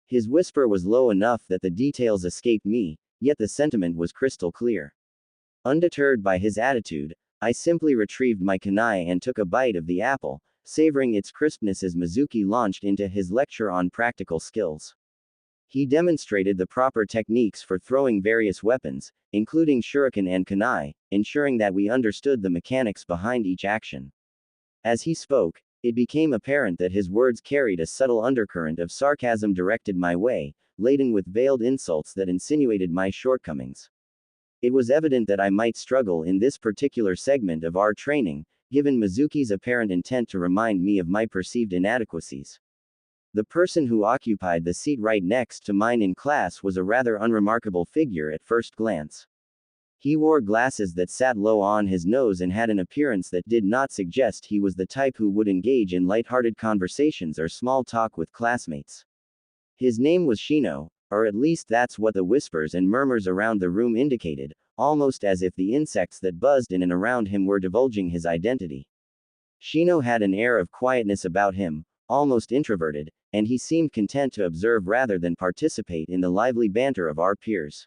His whisper was low enough that the details escaped me, yet the sentiment was crystal clear. Undeterred by his attitude, I simply retrieved my kunai and took a bite of the apple, savoring its crispness as Mizuki launched into his lecture on practical skills. He demonstrated the proper techniques for throwing various weapons, including shuriken and kunai, ensuring that we understood the mechanics behind each action. As he spoke, it became apparent that his words carried a subtle undercurrent of sarcasm directed my way, laden with veiled insults that insinuated my shortcomings. It was evident that I might struggle in this particular segment of our training, given Mizuki's apparent intent to remind me of my perceived inadequacies. The person who occupied the seat right next to mine in class was a rather unremarkable figure at first glance. He wore glasses that sat low on his nose and had an appearance that did not suggest he was the type who would engage in light-hearted conversations or small talk with classmates. His name was Shino, or at least that's what the whispers and murmurs around the room indicated, almost as if the insects that buzzed in and around him were divulging his identity. Shino had an air of quietness about him, almost introverted, and he seemed content to observe rather than participate in the lively banter of our peers.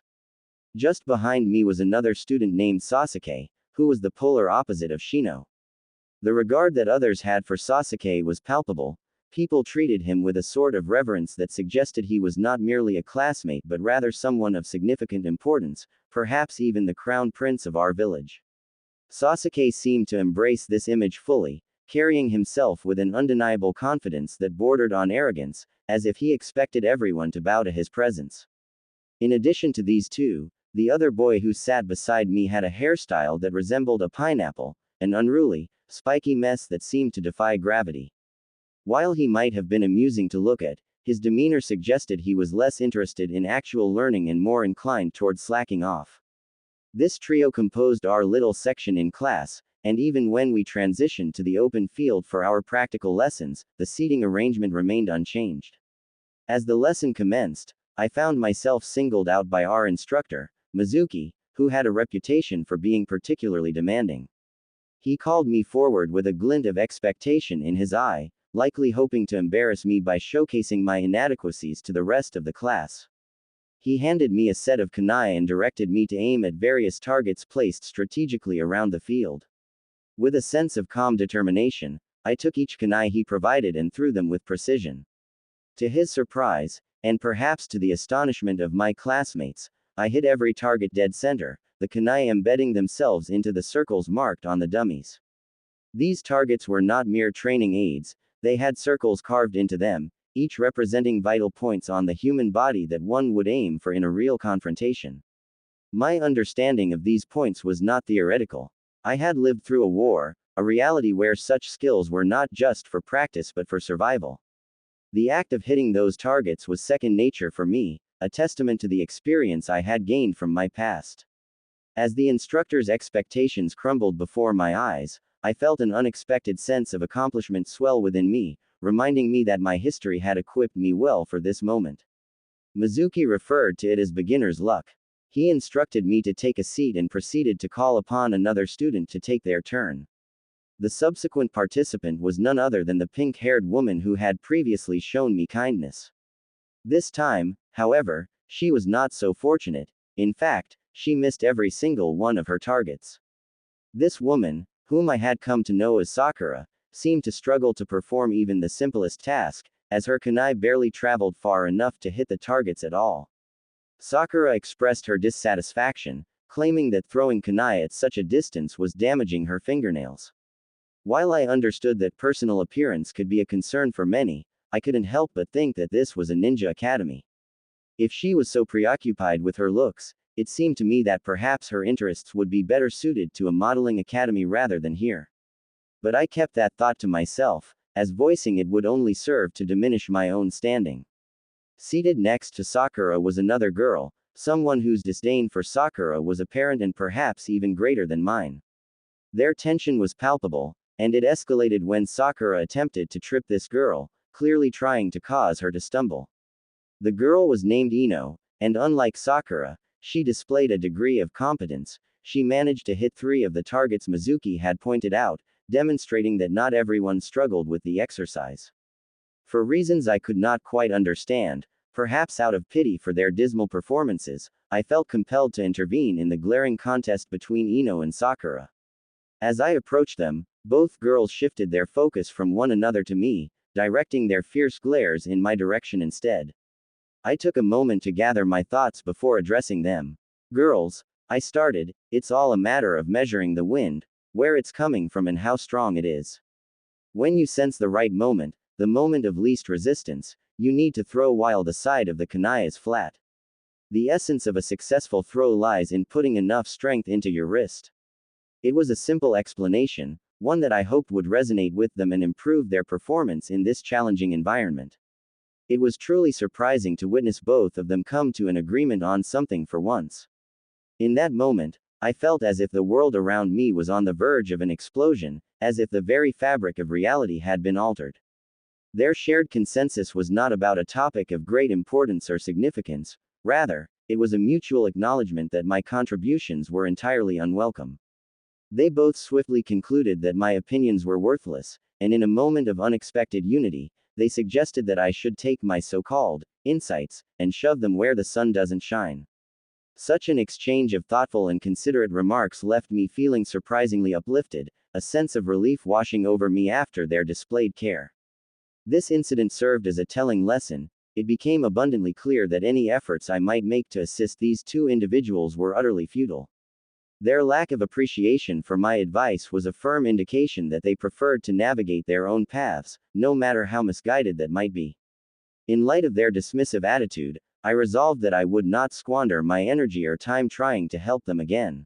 Just behind me was another student named Sasuke, who was the polar opposite of Shino. The regard that others had for Sasuke was palpable. People treated him with a sort of reverence that suggested he was not merely a classmate but rather someone of significant importance, perhaps even the crown prince of our village. Sasuke seemed to embrace this image fully, carrying himself with an undeniable confidence that bordered on arrogance, as if he expected everyone to bow to his presence. In addition to these two, the other boy who sat beside me had a hairstyle that resembled a pineapple, an unruly, spiky mess that seemed to defy gravity. While he might have been amusing to look at, his demeanor suggested he was less interested in actual learning and more inclined toward slacking off. This trio composed our little section in class, and even when we transitioned to the open field for our practical lessons, the seating arrangement remained unchanged. As the lesson commenced, I found myself singled out by our instructor, Mizuki, who had a reputation for being particularly demanding. He called me forward with a glint of expectation in his eye, likely hoping to embarrass me by showcasing my inadequacies to the rest of the class. He handed me a set of kunai and directed me to aim at various targets placed strategically around the field. With a sense of calm determination, I took each kunai he provided and threw them with precision. To his surprise, and perhaps to the astonishment of my classmates, I hit every target dead center, the kunai embedding themselves into the circles marked on the dummies. These targets were not mere training aids, they had circles carved into them, each representing vital points on the human body that one would aim for in a real confrontation. My understanding of these points was not theoretical. I had lived through a war, a reality where such skills were not just for practice but for survival. The act of hitting those targets was second nature for me, a testament to the experience I had gained from my past. As the instructor's expectations crumbled before my eyes, I felt an unexpected sense of accomplishment swell within me, reminding me that my history had equipped me well for this moment. Mizuki referred to it as beginner's luck. He instructed me to take a seat and proceeded to call upon another student to take their turn. The subsequent participant was none other than the pink-haired woman who had previously shown me kindness. This time, however, she was not so fortunate. In fact, she missed every single one of her targets. This woman, whom I had come to know as Sakura, seemed to struggle to perform even the simplest task, as her kunai barely traveled far enough to hit the targets at all. Sakura expressed her dissatisfaction, claiming that throwing kunai at such a distance was damaging her fingernails. While I understood that personal appearance could be a concern for many, I couldn't help but think that this was a ninja academy. If she was so preoccupied with her looks, it seemed to me that perhaps her interests would be better suited to a modeling academy rather than here. But I kept that thought to myself, as voicing it would only serve to diminish my own standing. Seated next to Sakura was another girl, someone whose disdain for Sakura was apparent and perhaps even greater than mine. Their tension was palpable, and it escalated when Sakura attempted to trip this girl, clearly trying to cause her to stumble. The girl was named Ino, and unlike Sakura, she displayed a degree of competence. She managed to hit 3 of the targets Mizuki had pointed out, demonstrating that not everyone struggled with the exercise. For reasons I could not quite understand, perhaps out of pity for their dismal performances, I felt compelled to intervene in the glaring contest between Ino and Sakura. As I approached them, both girls shifted their focus from one another to me, directing their fierce glares in my direction instead. I took a moment to gather my thoughts before addressing them. Girls, I started, it's all a matter of measuring the wind, where it's coming from and how strong it is. When you sense the right moment, the moment of least resistance, you need to throw while the side of the kunai is flat. The essence of a successful throw lies in putting enough strength into your wrist. It was a simple explanation, one that I hoped would resonate with them and improve their performance in this challenging environment. It was truly surprising to witness both of them come to an agreement on something for once. In that moment, I felt as if the world around me was on the verge of an explosion, as if the very fabric of reality had been altered. Their shared consensus was not about a topic of great importance or significance, rather, it was a mutual acknowledgement that my contributions were entirely unwelcome. They both swiftly concluded that my opinions were worthless, and in a moment of unexpected unity, they suggested that I should take my so-called insights and shove them where the sun doesn't shine. Such an exchange of thoughtful and considerate remarks left me feeling surprisingly uplifted, a sense of relief washing over me after their displayed care. This incident served as a telling lesson. It became abundantly clear that any efforts I might make to assist these two individuals were utterly futile. Their lack of appreciation for my advice was a firm indication that they preferred to navigate their own paths, no matter how misguided that might be. In light of their dismissive attitude, I resolved that I would not squander my energy or time trying to help them again.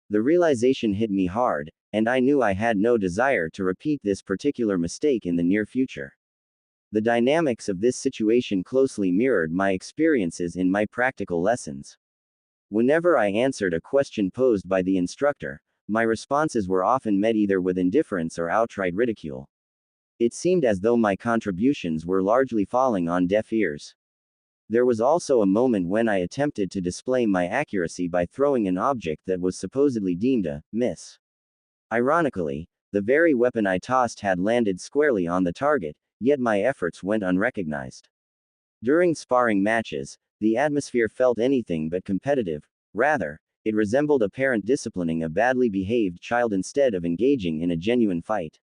The realization hit me hard, and I knew I had no desire to repeat this particular mistake in the near future. The dynamics of this situation closely mirrored my experiences in my practical lessons. Whenever I answered a question posed by the instructor, my responses were often met either with indifference or outright ridicule. It seemed as though my contributions were largely falling on deaf ears. There was also a moment when I attempted to display my accuracy by throwing an object that was supposedly deemed a miss. Ironically, the very weapon I tossed had landed squarely on the target, yet my efforts went unrecognized. During sparring matches, the atmosphere felt anything but competitive. Rather, it resembled a parent disciplining a badly behaved child instead of engaging in a genuine fight.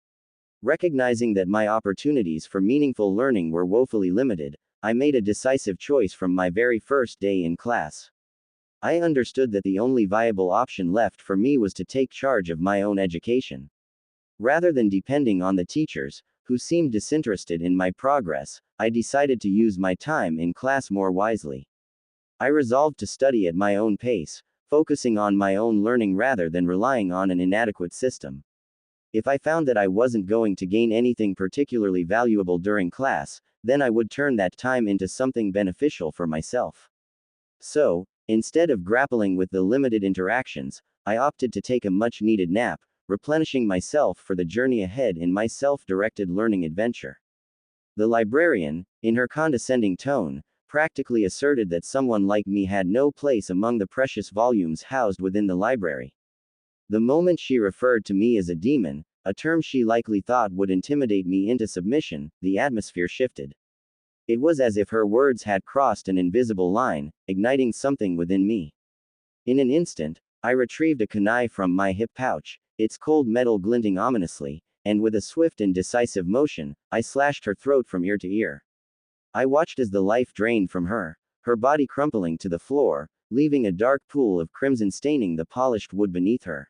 Recognizing that my opportunities for meaningful learning were woefully limited, I made a decisive choice from my very first day in class. I understood that the only viable option left for me was to take charge of my own education. Rather than depending on the teachers, who seemed disinterested in my progress, I decided to use my time in class more wisely. I resolved to study at my own pace, focusing on my own learning rather than relying on an inadequate system. If I found that I wasn't going to gain anything particularly valuable during class, then I would turn that time into something beneficial for myself. So, instead of grappling with the limited interactions, I opted to take a much needed nap, replenishing myself for the journey ahead in my self-directed learning adventure. The librarian, in her condescending tone, practically asserted that someone like me had no place among the precious volumes housed within the library. The moment she referred to me as a demon, a term she likely thought would intimidate me into submission, the atmosphere shifted. It was as if her words had crossed an invisible line, igniting something within me. In an instant, I retrieved a kunai from my hip pouch, its cold metal glinting ominously, and with a swift and decisive motion, I slashed her throat from ear to ear. I watched as the life drained from her, her body crumpling to the floor, leaving a dark pool of crimson staining the polished wood beneath her.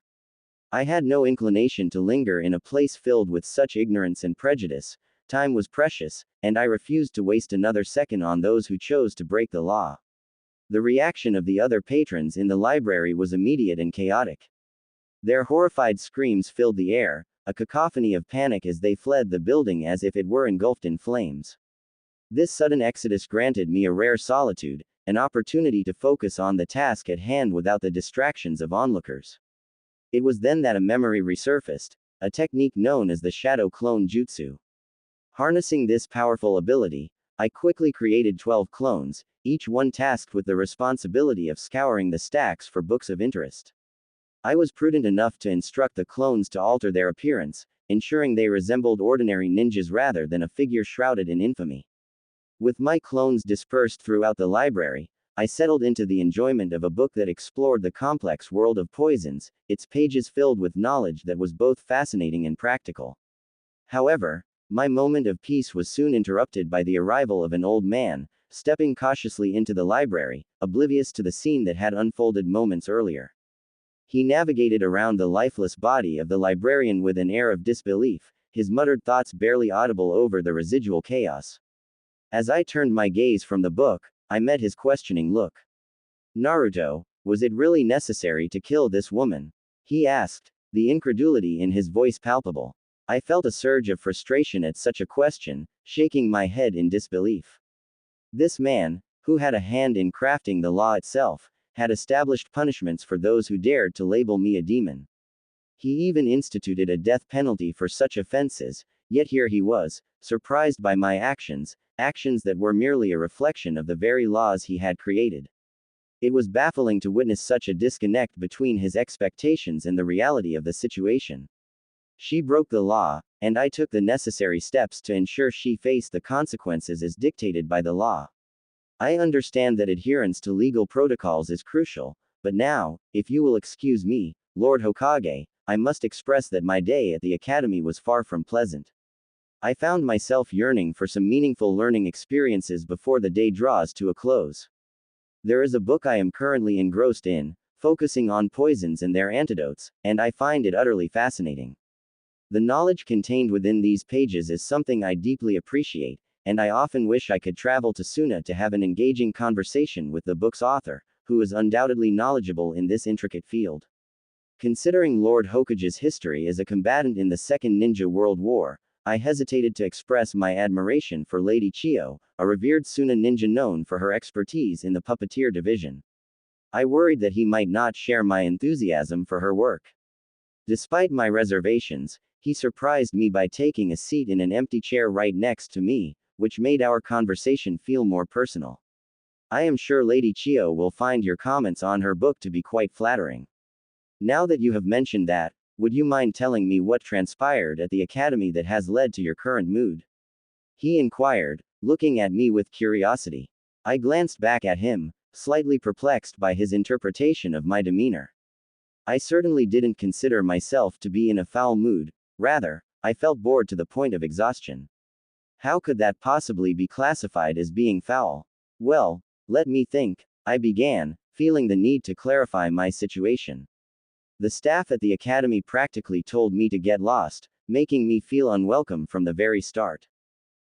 I had no inclination to linger in a place filled with such ignorance and prejudice. Time was precious, and I refused to waste another second on those who chose to break the law. The reaction of the other patrons in the library was immediate and chaotic. Their horrified screams filled the air, a cacophony of panic as they fled the building as if it were engulfed in flames. This sudden exodus granted me a rare solitude, an opportunity to focus on the task at hand without the distractions of onlookers. It was then that a memory resurfaced, a technique known as the shadow clone jutsu. Harnessing this powerful ability, I quickly created 12 clones, each one tasked with the responsibility of scouring the stacks for books of interest. I was prudent enough to instruct the clones to alter their appearance, ensuring they resembled ordinary ninjas rather than a figure shrouded in infamy. With my clones dispersed throughout the library, I settled into the enjoyment of a book that explored the complex world of poisons, its pages filled with knowledge that was both fascinating and practical. However, my moment of peace was soon interrupted by the arrival of an old man, stepping cautiously into the library, oblivious to the scene that had unfolded moments earlier. He navigated around the lifeless body of the librarian with an air of disbelief, his muttered thoughts barely audible over the residual chaos. As I turned my gaze from the book, I met his questioning look. "Naruto, was it really necessary to kill this woman?" he asked, the incredulity in his voice palpable. I felt a surge of frustration at such a question, shaking my head in disbelief. This man, who had a hand in crafting the law itself, had established punishments for those who dared to label me a demon. He even instituted a death penalty for such offenses, yet here he was, surprised by my actions that were merely a reflection of the very laws he had created. It was baffling to witness such a disconnect between his expectations and the reality of the situation. She broke the law, and I took the necessary steps to ensure she faced the consequences as dictated by the law. I understand that adherence to legal protocols is crucial, but now, if you will excuse me, Lord Hokage, I must express that my day at the academy was far from pleasant. I found myself yearning for some meaningful learning experiences before the day draws to a close. There is a book I am currently engrossed in, focusing on poisons and their antidotes, and I find it utterly fascinating. The knowledge contained within these pages is something I deeply appreciate, and I often wish I could travel to Suna to have an engaging conversation with the book's author, who is undoubtedly knowledgeable in this intricate field. Considering Lord Hokage's history as a combatant in the Second Ninja World War, I hesitated to express my admiration for Lady Chiyo, a revered Suna ninja known for her expertise in the puppeteer division. I worried that he might not share my enthusiasm for her work. Despite my reservations, he surprised me by taking a seat in an empty chair right next to me, which made our conversation feel more personal. I am sure Lady Chiyo will find your comments on her book to be quite flattering. Now that you have mentioned that, would you mind telling me what transpired at the academy that has led to your current mood? He inquired, looking at me with curiosity. I glanced back at him, slightly perplexed by his interpretation of my demeanor. I certainly didn't consider myself to be in a foul mood, rather, I felt bored to the point of exhaustion. How could that possibly be classified as being foul? Well, let me think, I began, feeling the need to clarify my situation. The staff at the academy practically told me to get lost, making me feel unwelcome from the very start.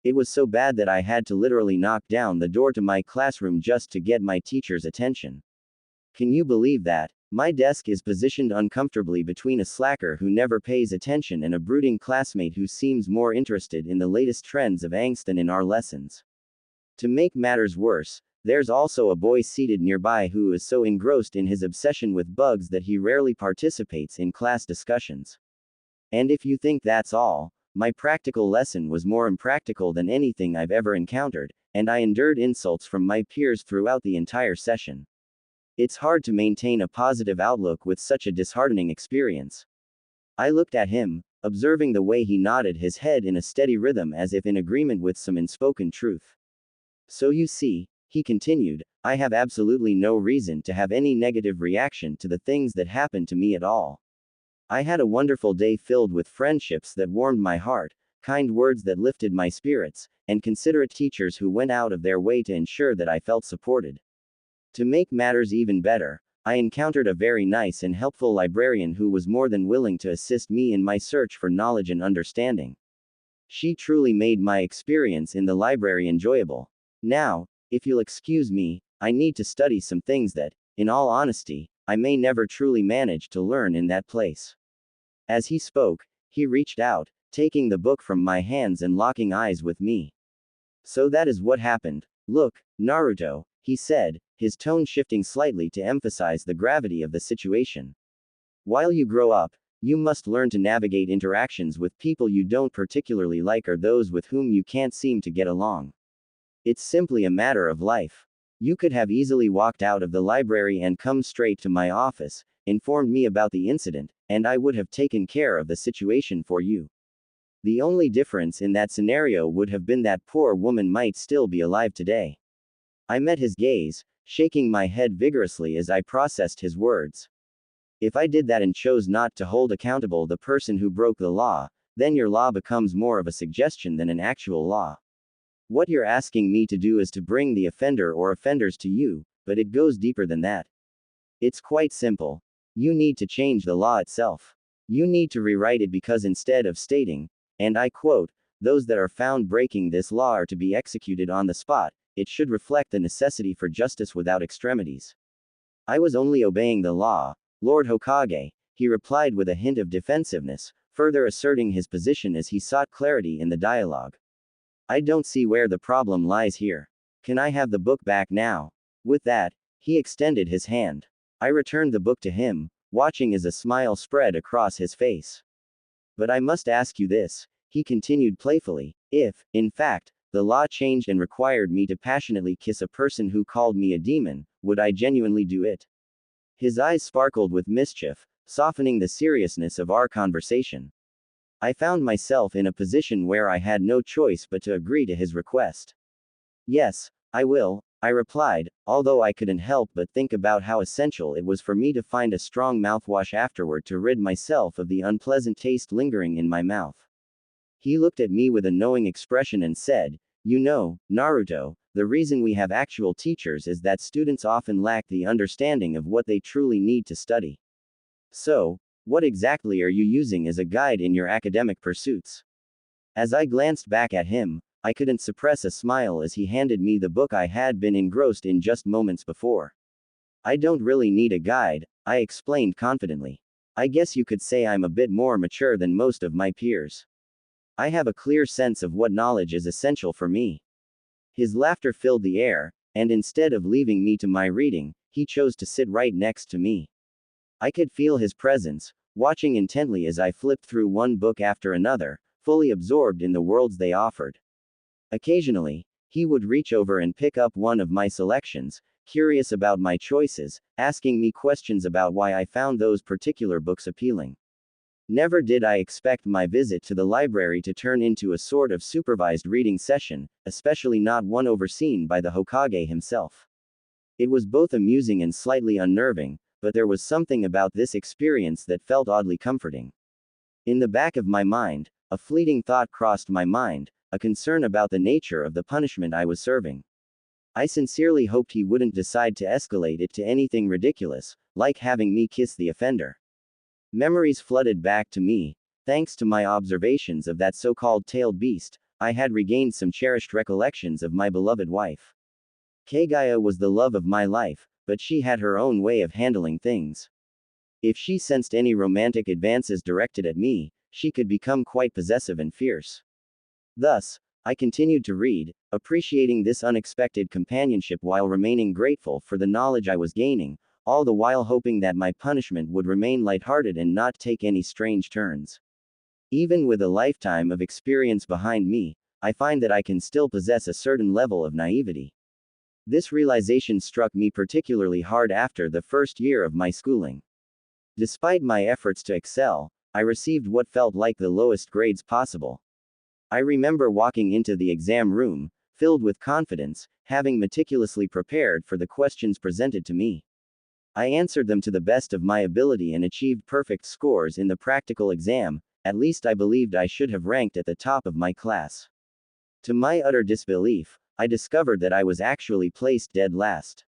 It was so bad that I had to literally knock down the door to my classroom just to get my teacher's attention. Can you believe that? My desk is positioned uncomfortably between a slacker who never pays attention and a brooding classmate who seems more interested in the latest trends of angst than in our lessons. To make matters worse, there's also a boy seated nearby who is so engrossed in his obsession with bugs that he rarely participates in class discussions. And if you think that's all, my practical lesson was more impractical than anything I've ever encountered, and I endured insults from my peers throughout the entire session. It's hard to maintain a positive outlook with such a disheartening experience. I looked at him, observing the way he nodded his head in a steady rhythm as if in agreement with some unspoken truth. So you see, he continued, I have absolutely no reason to have any negative reaction to the things that happened to me at all. I had a wonderful day filled with friendships that warmed my heart, kind words that lifted my spirits, and considerate teachers who went out of their way to ensure that I felt supported. To make matters even better, I encountered a very nice and helpful librarian who was more than willing to assist me in my search for knowledge and understanding. She truly made my experience in the library enjoyable. Now, if you'll excuse me, I need to study some things that, in all honesty, I may never truly manage to learn in that place. As he spoke, he reached out, taking the book from my hands and locking eyes with me. So that is what happened. Look, Naruto, he said, his tone shifting slightly to emphasize the gravity of the situation. While you grow up, you must learn to navigate interactions with people you don't particularly like or those with whom you can't seem to get along. It's simply a matter of life. You could have easily walked out of the library and come straight to my office, informed me about the incident, and I would have taken care of the situation for you. The only difference in that scenario would have been that poor woman might still be alive today. I met his gaze, shaking my head vigorously as I processed his words. If I did that and chose not to hold accountable the person who broke the law, then your law becomes more of a suggestion than an actual law. What you're asking me to do is to bring the offender or offenders to you, but it goes deeper than that. It's quite simple. You need to change the law itself. You need to rewrite it because instead of stating, and I quote, those that are found breaking this law are to be executed on the spot, it should reflect the necessity for justice without extremities. I was only obeying the law, Lord Hokage, he replied with a hint of defensiveness, further asserting his position as he sought clarity in the dialogue. I don't see where the problem lies here. Can I have the book back now? With that, he extended his hand. I returned the book to him, watching as a smile spread across his face. But I must ask you this, he continued playfully, if, in fact, the law changed and required me to passionately kiss a person who called me a demon, would I genuinely do it? His eyes sparkled with mischief, softening the seriousness of our conversation. I found myself in a position where I had no choice but to agree to his request. Yes, I will, I replied, although I couldn't help but think about how essential it was for me to find a strong mouthwash afterward to rid myself of the unpleasant taste lingering in my mouth. He looked at me with a knowing expression and said, you know, Naruto, the reason we have actual teachers is that students often lack the understanding of what they truly need to study. So, what exactly are you using as a guide in your academic pursuits? As I glanced back at him, I couldn't suppress a smile as he handed me the book I had been engrossed in just moments before. I don't really need a guide, I explained confidently. I guess you could say I'm a bit more mature than most of my peers. I have a clear sense of what knowledge is essential for me. His laughter filled the air, and instead of leaving me to my reading, he chose to sit right next to me. I could feel his presence, watching intently as I flipped through one book after another, fully absorbed in the worlds they offered. Occasionally, he would reach over and pick up one of my selections, curious about my choices, asking me questions about why I found those particular books appealing. Never did I expect my visit to the library to turn into a sort of supervised reading session, especially not one overseen by the Hokage himself. It was both amusing and slightly unnerving, but there was something about this experience that felt oddly comforting. In the back of my mind, a fleeting thought crossed my mind, a concern about the nature of the punishment I was serving. I sincerely hoped he wouldn't decide to escalate it to anything ridiculous, like having me kiss the offender. Memories flooded back to me. Thanks to my observations of that so-called tailed beast, I had regained some cherished recollections of my beloved wife. KAGUYA was the love of my life, but she had her own way of handling things. If she sensed any romantic advances directed at me, she could become quite possessive and fierce. Thus, I continued to read, appreciating this unexpected companionship while remaining grateful for the knowledge I was gaining, all the while hoping that my punishment would remain lighthearted and not take any strange turns. Even with a lifetime of experience behind me, I find that I can still possess a certain level of naivety. This realization struck me particularly hard after the first year of my schooling. Despite my efforts to excel, I received what felt like the lowest grades possible. I remember walking into the exam room, filled with confidence, having meticulously prepared for the questions presented to me. I answered them to the best of my ability and achieved perfect scores in the practical exam. At least I believed I should have ranked at the top of my class. To my utter disbelief, I discovered that I was actually placed dead last.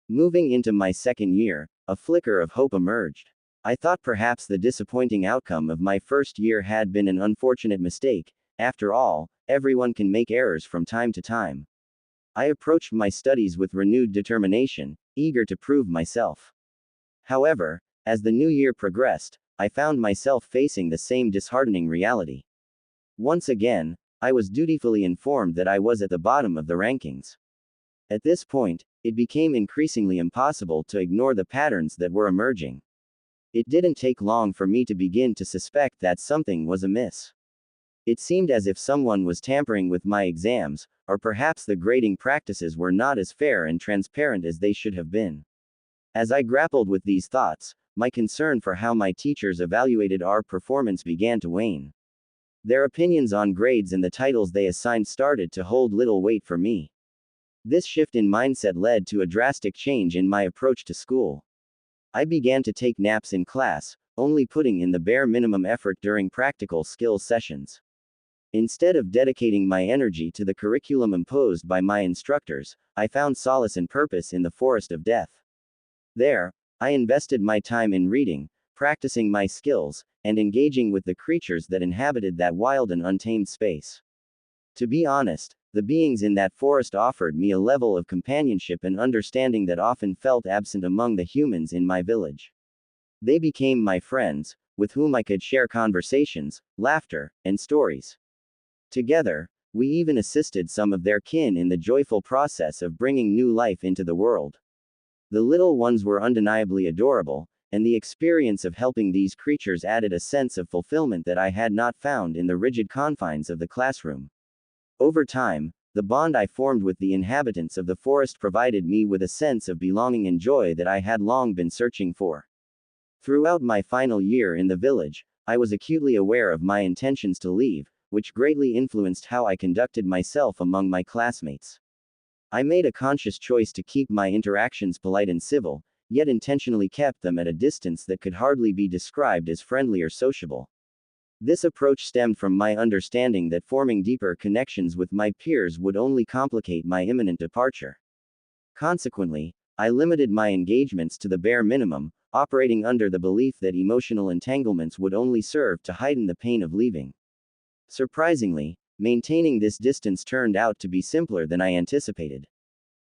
Moving into my second year, a flicker of hope emerged. I thought perhaps the disappointing outcome of my first year had been an unfortunate mistake. After all, everyone can make errors from time to time. I approached my studies with renewed determination, eager to prove myself. However, as the new year progressed, I found myself facing the same disheartening reality. Once again, I was dutifully informed that I was at the bottom of the rankings. At this point, it became increasingly impossible to ignore the patterns that were emerging. It didn't take long for me to begin to suspect that something was amiss. It seemed as if someone was tampering with my exams, or perhaps the grading practices were not as fair and transparent as they should have been. As I grappled with these thoughts, my concern for how my teachers evaluated our performance began to wane. Their opinions on grades and the titles they assigned started to hold little weight for me. This shift in mindset led to a drastic change in my approach to school. I began to take naps in class, only putting in the bare minimum effort during practical skills sessions. Instead of dedicating my energy to the curriculum imposed by my instructors, I found solace and purpose in the forest of death. There, I invested my time in reading, practicing my skills, and engaging with the creatures that inhabited that wild and untamed space. To be honest, the beings in that forest offered me a level of companionship and understanding that often felt absent among the humans in my village. They became my friends, with whom I could share conversations, laughter, and stories. Together, we even assisted some of their kin in the joyful process of bringing new life into the world. The little ones were undeniably adorable, and the experience of helping these creatures added a sense of fulfillment that I had not found in the rigid confines of the classroom. Over time, the bond I formed with the inhabitants of the forest provided me with a sense of belonging and joy that I had long been searching for. Throughout my final year in the village, I was acutely aware of my intentions to leave, which greatly influenced how I conducted myself among my classmates. I made a conscious choice to keep my interactions polite and civil, yet intentionally kept them at a distance that could hardly be described as friendly or sociable. This approach stemmed from my understanding that forming deeper connections with my peers would only complicate my imminent departure. Consequently, I limited my engagements to the bare minimum, operating under the belief that emotional entanglements would only serve to heighten the pain of leaving. Surprisingly, maintaining this distance turned out to be simpler than I anticipated.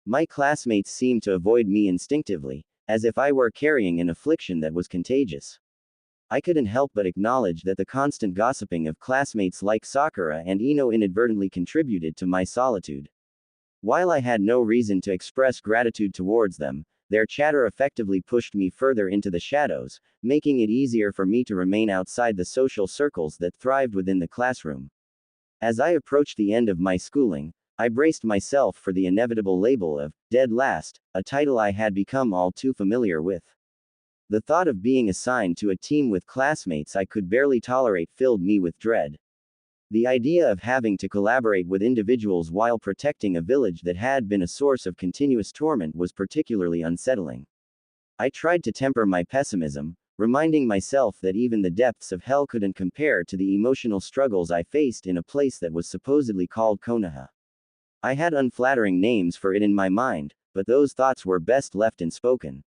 My classmates seemed to avoid me instinctively, as if I were carrying an affliction that was contagious. I couldn't help but acknowledge that the constant gossiping of classmates like Sakura and Ino inadvertently contributed to my solitude. While I had no reason to express gratitude towards them, their chatter effectively pushed me further into the shadows, making it easier for me to remain outside the social circles that thrived within the classroom. As I approached the end of my schooling, I braced myself for the inevitable label of dead last, a title I had become all too familiar with. The thought of being assigned to a team with classmates I could barely tolerate filled me with dread. The idea of having to collaborate with individuals while protecting a village that had been a source of continuous torment was particularly unsettling. I tried to temper my pessimism, reminding myself that even the depths of hell couldn't compare to the emotional struggles I faced in a place that was supposedly called Konoha. I had unflattering names for it in my mind, but those thoughts were best left unspoken.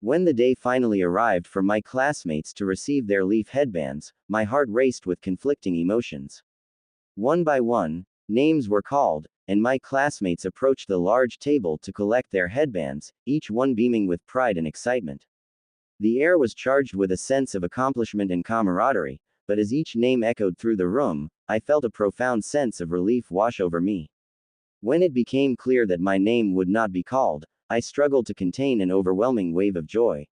When the day finally arrived for my classmates to receive their leaf headbands, my heart raced with conflicting emotions. One by one, names were called, and my classmates approached the large table to collect their headbands, each one beaming with pride and excitement. The air was charged with a sense of accomplishment and camaraderie, but as each name echoed through the room, I felt a profound sense of relief wash over me. When it became clear that my name would not be called, I struggled to contain an overwhelming wave of joy.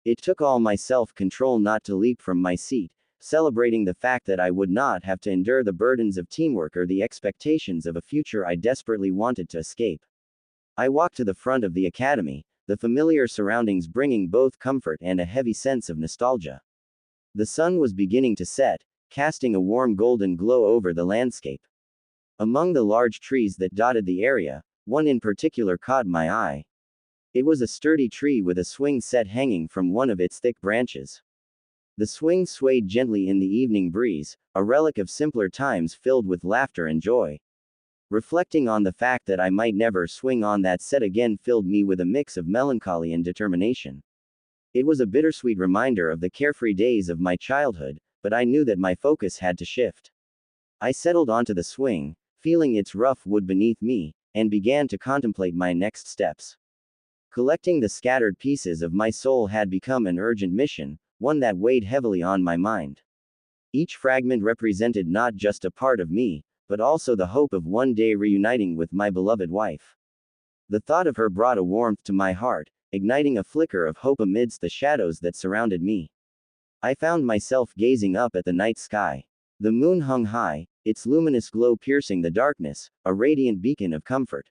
It took all my self-control not to leap from my seat, celebrating the fact that I would not have to endure the burdens of teamwork or the expectations of a future I desperately wanted to escape. I walked to the front of the academy, the familiar surroundings bringing both comfort and a heavy sense of nostalgia. The sun was beginning to set, casting a warm golden glow over the landscape. Among the large trees that dotted the area, one in particular caught my eye. It was a sturdy tree with a swing set hanging from one of its thick branches. The swing swayed gently in the evening breeze, a relic of simpler times filled with laughter and joy. Reflecting on the fact that I might never swing on that set again filled me with a mix of melancholy and determination. It was a bittersweet reminder of the carefree days of my childhood, but I knew that my focus had to shift. I settled onto the swing, feeling its rough wood beneath me, and began to contemplate my next steps. Collecting the scattered pieces of my soul had become an urgent mission, one that weighed heavily on my mind. Each fragment represented not just a part of me, but also the hope of one day reuniting with my beloved wife. The thought of her brought a warmth to my heart, igniting a flicker of hope amidst the shadows that surrounded me. I found myself gazing up at the night sky. The moon hung high, its luminous glow piercing the darkness, a radiant beacon of comfort.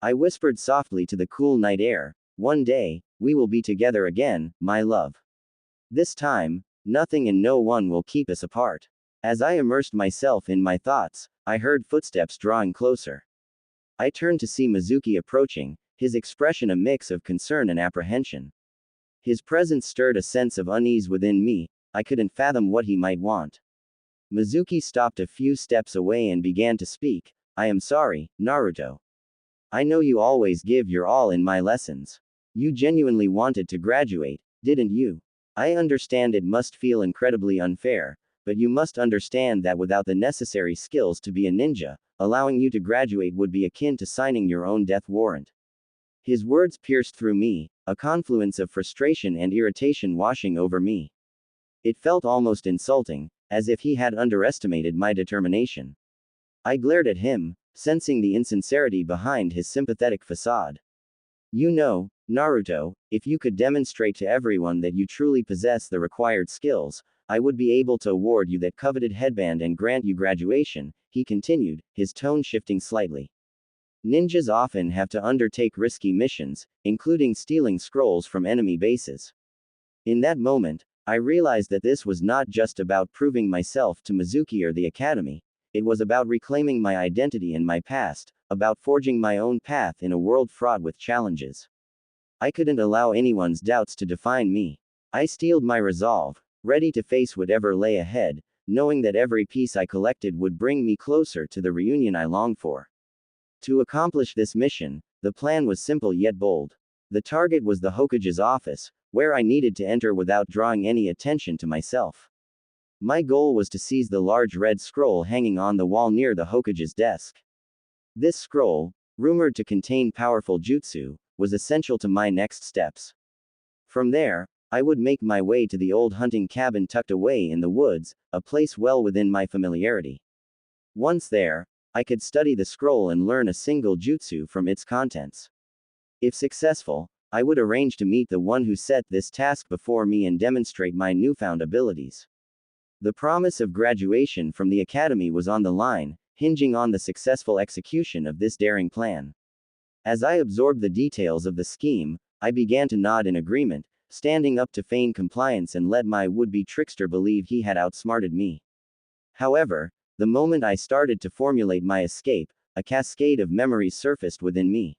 I whispered softly to the cool night air, "One day, we will be together again, my love. This time, nothing and no one will keep us apart." As I immersed myself in my thoughts, I heard footsteps drawing closer. I turned to see Mizuki approaching, his expression a mix of concern and apprehension. His presence stirred a sense of unease within me. I couldn't fathom what he might want. Mizuki stopped a few steps away and began to speak. "I am sorry, Naruto. I know you always give your all in my lessons. You genuinely wanted to graduate, didn't you? I understand it must feel incredibly unfair, but you must understand that without the necessary skills to be a ninja, allowing you to graduate would be akin to signing your own death warrant." His words pierced through me, a confluence of frustration and irritation washing over me. It felt almost insulting, as if he had underestimated my determination. I glared at him, sensing the insincerity behind his sympathetic facade. "You know, Naruto, if you could demonstrate to everyone that you truly possess the required skills, I would be able to award you that coveted headband and grant you graduation," he continued, his tone shifting slightly. "Ninjas often have to undertake risky missions, including stealing scrolls from enemy bases." In that moment, I realized that this was not just about proving myself to Mizuki or the academy. It was about reclaiming my identity and my past, about forging my own path in a world fraught with challenges. I couldn't allow anyone's doubts to define me. I steeled my resolve, ready to face whatever lay ahead, knowing that every piece I collected would bring me closer to the reunion I longed for. To accomplish this mission, the plan was simple yet bold. The target was the Hokage's office, where I needed to enter without drawing any attention to myself. My goal was to seize the large red scroll hanging on the wall near the Hokage's desk. This scroll, rumored to contain powerful jutsu, was essential to my next steps. From there, I would make my way to the old hunting cabin tucked away in the woods, a place well within my familiarity. Once there, I could study the scroll and learn a single jutsu from its contents. If successful, I would arrange to meet the one who set this task before me and demonstrate my newfound abilities. The promise of graduation from the academy was on the line, hinging on the successful execution of this daring plan. As I absorbed the details of the scheme, I began to nod in agreement, standing up to feign compliance and let my would-be trickster believe he had outsmarted me. However, the moment I started to formulate my escape, a cascade of memories surfaced within me.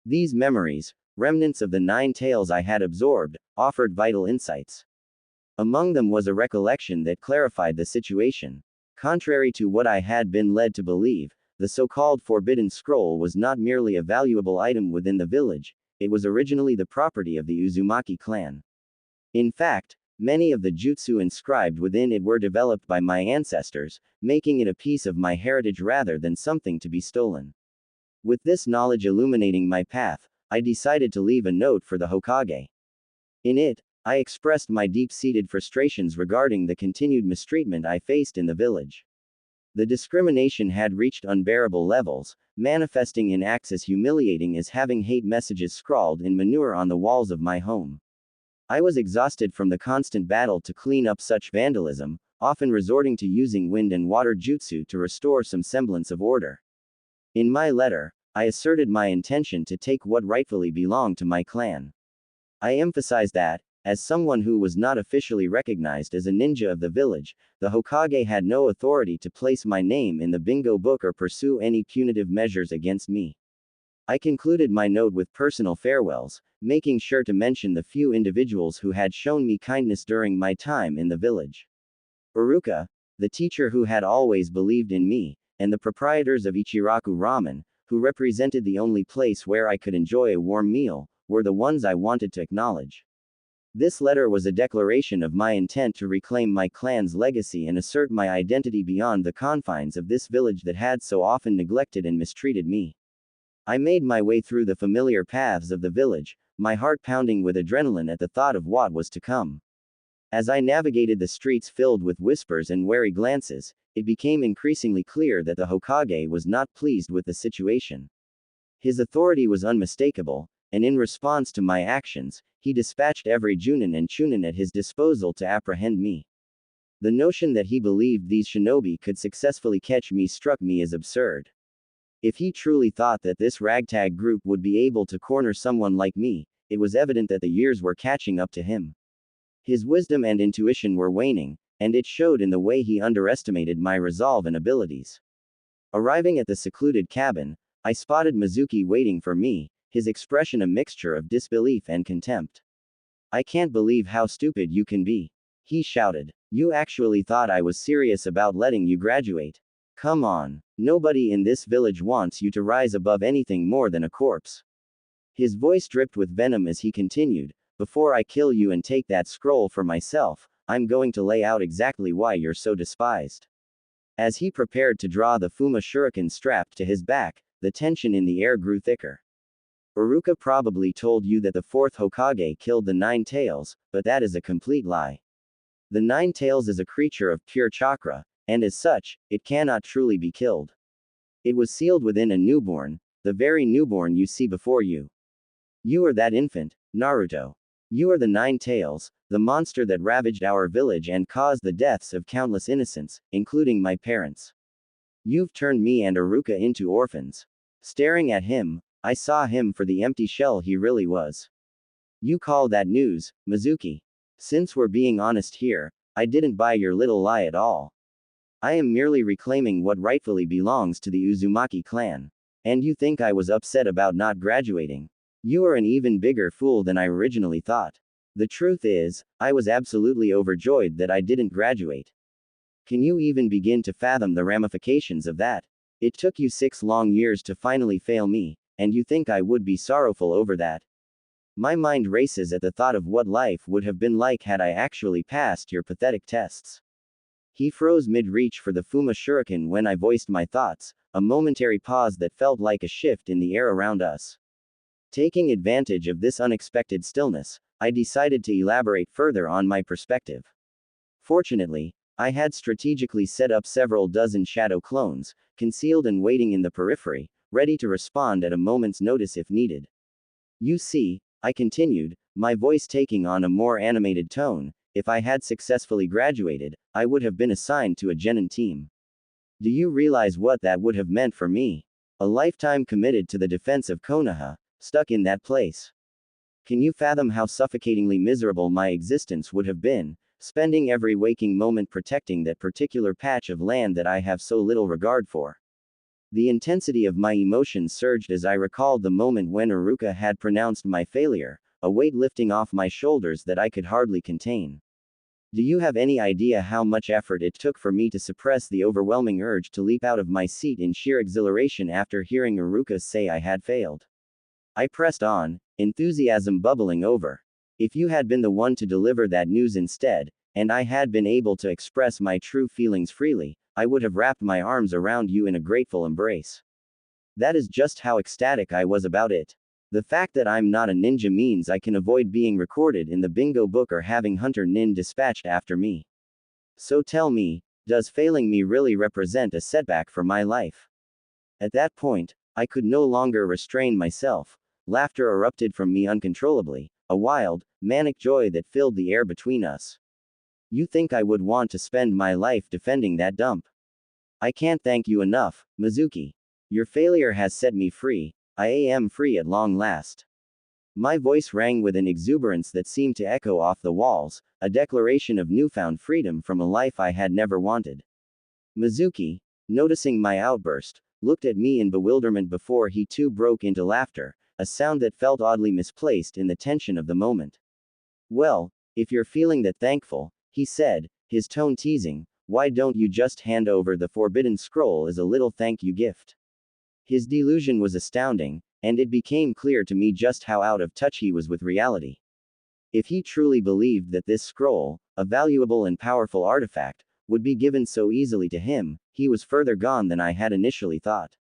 These memories, remnants of the 9 tales I had absorbed, offered vital insights. Among them was a recollection that clarified the situation. Contrary to what I had been led to believe, the so-called Forbidden Scroll was not merely a valuable item within the village, it was originally the property of the Uzumaki clan. In fact, Many of the jutsu inscribed within it were developed by my ancestors, making it a piece of my heritage rather than something to be stolen. With this knowledge illuminating my path, I decided to leave a note for the Hokage. In it, I expressed my deep-seated frustrations regarding the continued mistreatment I faced in the village. The discrimination had reached unbearable levels, manifesting in acts as humiliating as having hate messages scrawled in manure on the walls of my home. I was exhausted from the constant battle to clean up such vandalism, often resorting to using wind and water jutsu to restore some semblance of order. In my letter, I asserted my intention to take what rightfully belonged to my clan. I emphasized that, as someone who was not officially recognized as a ninja of the village, the Hokage had no authority to place my name in the bingo book or pursue any punitive measures against me. I concluded my note with personal farewells, making sure to mention the few individuals who had shown me kindness during my time in the village. Iruka, the teacher who had always believed in me, and the proprietors of Ichiraku Ramen, who represented the only place where I could enjoy a warm meal, were the ones I wanted to acknowledge. This letter was a declaration of my intent to reclaim my clan's legacy and assert my identity beyond the confines of this village that had so often neglected and mistreated me. I made my way through the familiar paths of the village, my heart pounding with adrenaline at the thought of what was to come. As I navigated the streets filled with whispers and wary glances, it became increasingly clear that the Hokage was not pleased with the situation. His authority was unmistakable, and in response to my actions, he dispatched every Junin and Chunin at his disposal to apprehend me. The notion that he believed these shinobi could successfully catch me struck me as absurd. If he truly thought that this ragtag group would be able to corner someone like me, it was evident that the years were catching up to him. His wisdom and intuition were waning, and it showed in the way he underestimated my resolve and abilities. Arriving at the secluded cabin, I spotted Mizuki waiting for me, his expression a mixture of disbelief and contempt. "I can't believe how stupid you can be," he shouted. "You actually thought I was serious about letting you graduate. Come on. Nobody in this village wants you to rise above anything more than a corpse." His voice dripped with venom as he continued, "Before I kill you and take that scroll for myself, I'm going to lay out exactly why you're so despised." As he prepared to draw the Fuma shuriken strapped to his back, the tension in the air grew thicker. "Iruka probably told you that the fourth Hokage killed the Nine Tails, but that is a complete lie. The Nine Tails is a creature of pure chakra, and as such, it cannot truly be killed. It was sealed within a newborn, the very newborn you see before you. You are that infant, Naruto. You are the Nine Tails, the monster that ravaged our village and caused the deaths of countless innocents, including my parents. You've turned me and Iruka into orphans." Staring at him, I saw him for the empty shell he really was. "You call that news, Mizuki? Since we're being honest here, I didn't buy your little lie at all. I am merely reclaiming what rightfully belongs to the Uzumaki clan. And you think I was upset about not graduating? You are an even bigger fool than I originally thought. The truth is, I was absolutely overjoyed that I didn't graduate. Can you even begin to fathom the ramifications of that? It took you 6 long years to finally fail me, and you think I would be sorrowful over that? My mind races at the thought of what life would have been like had I actually passed your pathetic tests." He froze mid-reach for the Fuma shuriken when I voiced my thoughts, a momentary pause that felt like a shift in the air around us. Taking advantage of this unexpected stillness, I decided to elaborate further on my perspective. Fortunately, I had strategically set up several dozen shadow clones, concealed and waiting in the periphery, ready to respond at a moment's notice if needed. "You see," I continued, my voice taking on a more animated tone, "if I had successfully graduated, I would have been assigned to a genin team. Do you realize what that would have meant for me? A lifetime committed to the defense of Konoha, stuck in that place. Can you fathom how suffocatingly miserable my existence would have been, spending every waking moment protecting that particular patch of land that I have so little regard for?" The intensity of my emotions surged as I recalled the moment when Iruka had pronounced my failure, a weight lifting off my shoulders that I could hardly contain. Do you have any idea how much effort it took for me to suppress the overwhelming urge to leap out of my seat in sheer exhilaration after hearing Iruka say I had failed? I pressed on, enthusiasm bubbling over. If you had been the one to deliver that news instead, and I had been able to express my true feelings freely, I would have wrapped my arms around you in a grateful embrace. That is just how ecstatic I was about it. The fact that I'm not a ninja means I can avoid being recorded in the bingo book or having Hunter Nin dispatched after me. So tell me, does failing me really represent a setback for my life? At that point, I could no longer restrain myself. Laughter erupted from me uncontrollably, a wild, manic joy that filled the air between us. You think I would want to spend my life defending that dump? I can't thank you enough, Mizuki. Your failure has set me free. I am free at long last. My voice rang with an exuberance that seemed to echo off the walls, a declaration of newfound freedom from a life I had never wanted. Mizuki, noticing my outburst, looked at me in bewilderment before he too broke into laughter, a sound that felt oddly misplaced in the tension of the moment. Well, if you're feeling that thankful, he said, his tone teasing, why don't you just hand over the forbidden scroll as a little thank you gift? His delusion was astounding, and it became clear to me just how out of touch he was with reality. If he truly believed that this scroll, a valuable and powerful artifact, would be given so easily to him, he was further gone than I had initially thought.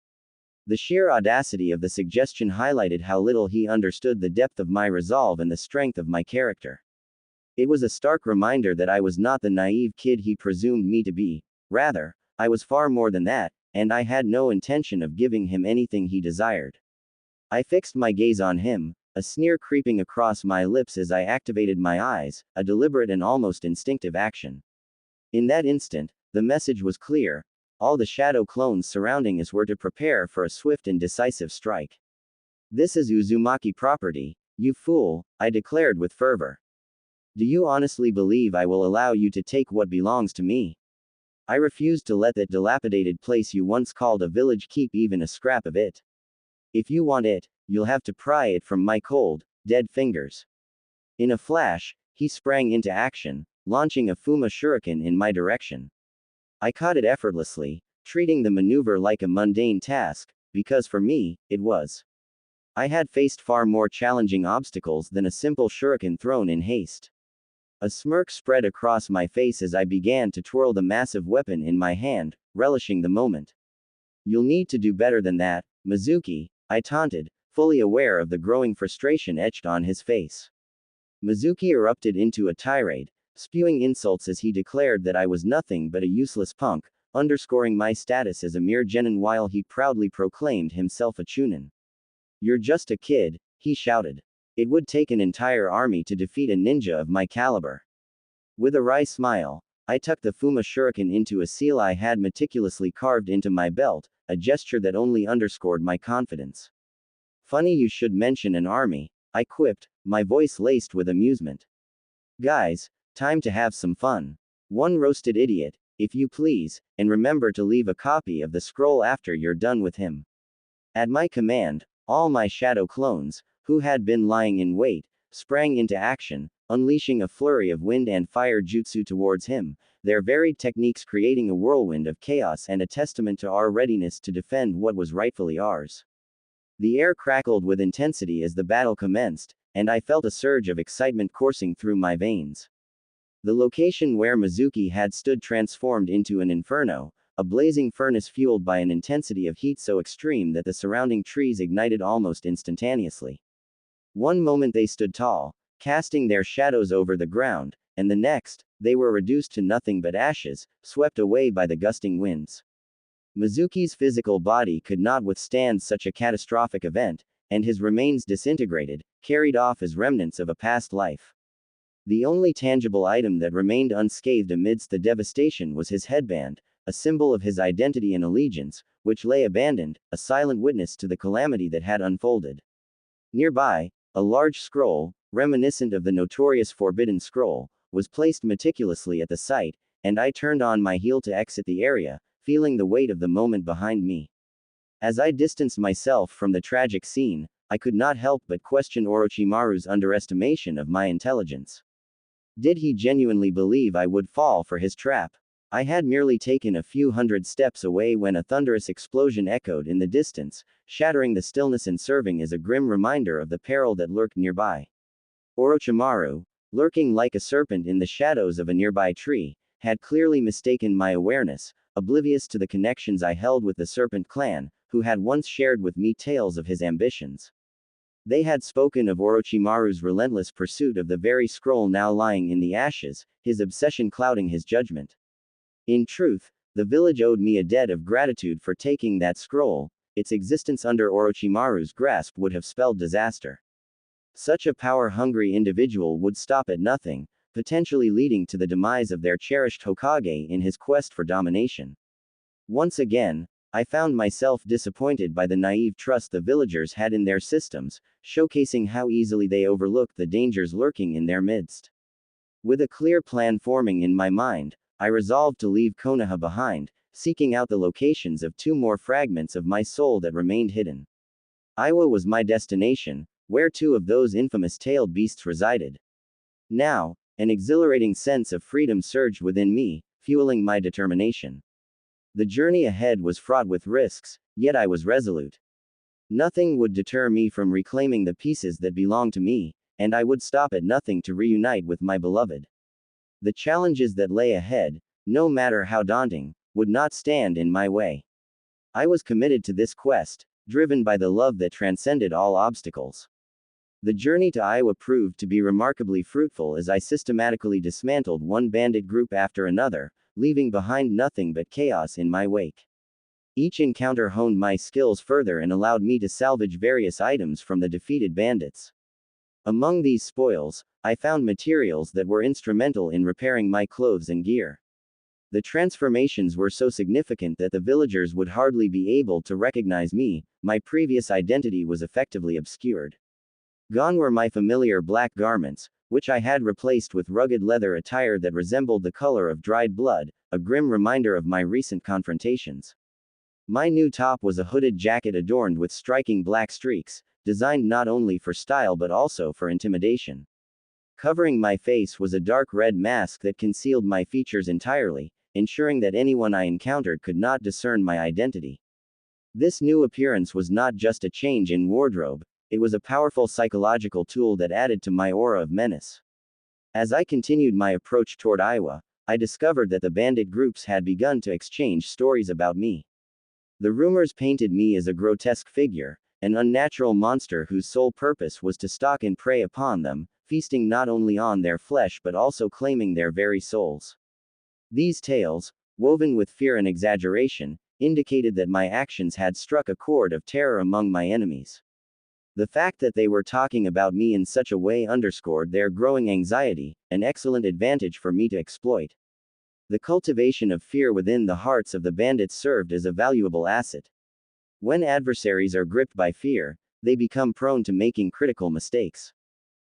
The sheer audacity of the suggestion highlighted how little he understood the depth of my resolve and the strength of my character. It was a stark reminder that I was not the naive kid he presumed me to be. Rather, I was far more than that, and I had no intention of giving him anything he desired. I fixed my gaze on him, a sneer creeping across my lips as I activated my eyes, a deliberate and almost instinctive action. In that instant, the message was clear. All the shadow clones surrounding us were to prepare for a swift and decisive strike. This is Uzumaki property, you fool, I declared with fervor. Do you honestly believe I will allow you to take what belongs to me? I refuse to let that dilapidated place you once called a village keep even a scrap of it. If you want it, you'll have to pry it from my cold, dead fingers. In a flash, he sprang into action, launching a Fuma shuriken in my direction. I caught it effortlessly, treating the maneuver like a mundane task, because for me, it was. I had faced far more challenging obstacles than a simple shuriken thrown in haste. A smirk spread across my face as I began to twirl the massive weapon in my hand, relishing the moment. You'll need to do better than that, Mizuki, I taunted, fully aware of the growing frustration etched on his face. Mizuki erupted into a tirade, spewing insults as he declared that I was nothing but a useless punk, underscoring my status as a mere genin while he proudly proclaimed himself a chunin. You're just a kid, he shouted. It would take an entire army to defeat a ninja of my caliber. With a wry smile, I tucked the Fuma shuriken into a seal I had meticulously carved into my belt, a gesture that only underscored my confidence. Funny you should mention an army, I quipped, my voice laced with amusement. Guys, time to have some fun. One roasted idiot, if you please, and remember to leave a copy of the scroll after you're done with him. At my command, all my shadow clones, who had been lying in wait, sprang into action, unleashing a flurry of wind and fire jutsu towards him, their varied techniques creating a whirlwind of chaos and a testament to our readiness to defend what was rightfully ours. The air crackled with intensity as the battle commenced, and I felt a surge of excitement coursing through my veins. The location where Mizuki had stood transformed into an inferno, a blazing furnace fueled by an intensity of heat so extreme that the surrounding trees ignited almost instantaneously. One moment they stood tall, casting their shadows over the ground, and the next, they were reduced to nothing but ashes, swept away by the gusting winds. Mizuki's physical body could not withstand such a catastrophic event, and his remains disintegrated, carried off as remnants of a past life. The only tangible item that remained unscathed amidst the devastation was his headband, a symbol of his identity and allegiance, which lay abandoned, a silent witness to the calamity that had unfolded. Nearby, a large scroll, reminiscent of the notorious Forbidden Scroll, was placed meticulously at the site, and I turned on my heel to exit the area, feeling the weight of the moment behind me. As I distanced myself from the tragic scene, I could not help but question Orochimaru's underestimation of my intelligence. Did he genuinely believe I would fall for his trap? I had merely taken a few hundred steps away when a thunderous explosion echoed in the distance, shattering the stillness and serving as a grim reminder of the peril that lurked nearby. Orochimaru, lurking like a serpent in the shadows of a nearby tree, had clearly mistaken my awareness, oblivious to the connections I held with the Serpent Clan, who had once shared with me tales of his ambitions. They had spoken of Orochimaru's relentless pursuit of the very scroll now lying in the ashes, his obsession clouding his judgment. In truth, the village owed me a debt of gratitude for taking that scroll. Its existence under Orochimaru's grasp would have spelled disaster. Such a power-hungry individual would stop at nothing, potentially leading to the demise of their cherished Hokage in his quest for domination. Once again, I found myself disappointed by the naive trust the villagers had in their systems, showcasing how easily they overlooked the dangers lurking in their midst. With a clear plan forming in my mind, I resolved to leave Konoha behind, seeking out the locations of 2 more fragments of my soul that remained hidden. Iwa was my destination, where 2 of those infamous tailed beasts resided. Now, an exhilarating sense of freedom surged within me, fueling my determination. The journey ahead was fraught with risks, yet I was resolute. Nothing would deter me from reclaiming the pieces that belonged to me, and I would stop at nothing to reunite with my beloved. The challenges that lay ahead, no matter how daunting, would not stand in my way. I was committed to this quest, driven by the love that transcended all obstacles. The journey to Iowa proved to be remarkably fruitful as I systematically dismantled one bandit group after another, leaving behind nothing but chaos in my wake. Each encounter honed my skills further and allowed me to salvage various items from the defeated bandits. Among these spoils, I found materials that were instrumental in repairing my clothes and gear. The transformations were so significant that the villagers would hardly be able to recognize me. My previous identity was effectively obscured. Gone were my familiar black garments, which I had replaced with rugged leather attire that resembled the color of dried blood, a grim reminder of my recent confrontations. My new top was a hooded jacket adorned with striking black streaks, designed not only for style but also for intimidation. Covering my face was a dark red mask that concealed my features entirely, ensuring that anyone I encountered could not discern my identity. This new appearance was not just a change in wardrobe, it was a powerful psychological tool that added to my aura of menace. As I continued my approach toward Iowa, I discovered that the bandit groups had begun to exchange stories about me. The rumors painted me as a grotesque figure, an unnatural monster whose sole purpose was to stalk and prey upon them, feasting not only on their flesh but also claiming their very souls. These tales, woven with fear and exaggeration, indicated that my actions had struck a chord of terror among my enemies. The fact that they were talking about me in such a way underscored their growing anxiety, an excellent advantage for me to exploit. The cultivation of fear within the hearts of the bandits served as a valuable asset. When adversaries are gripped by fear, they become prone to making critical mistakes.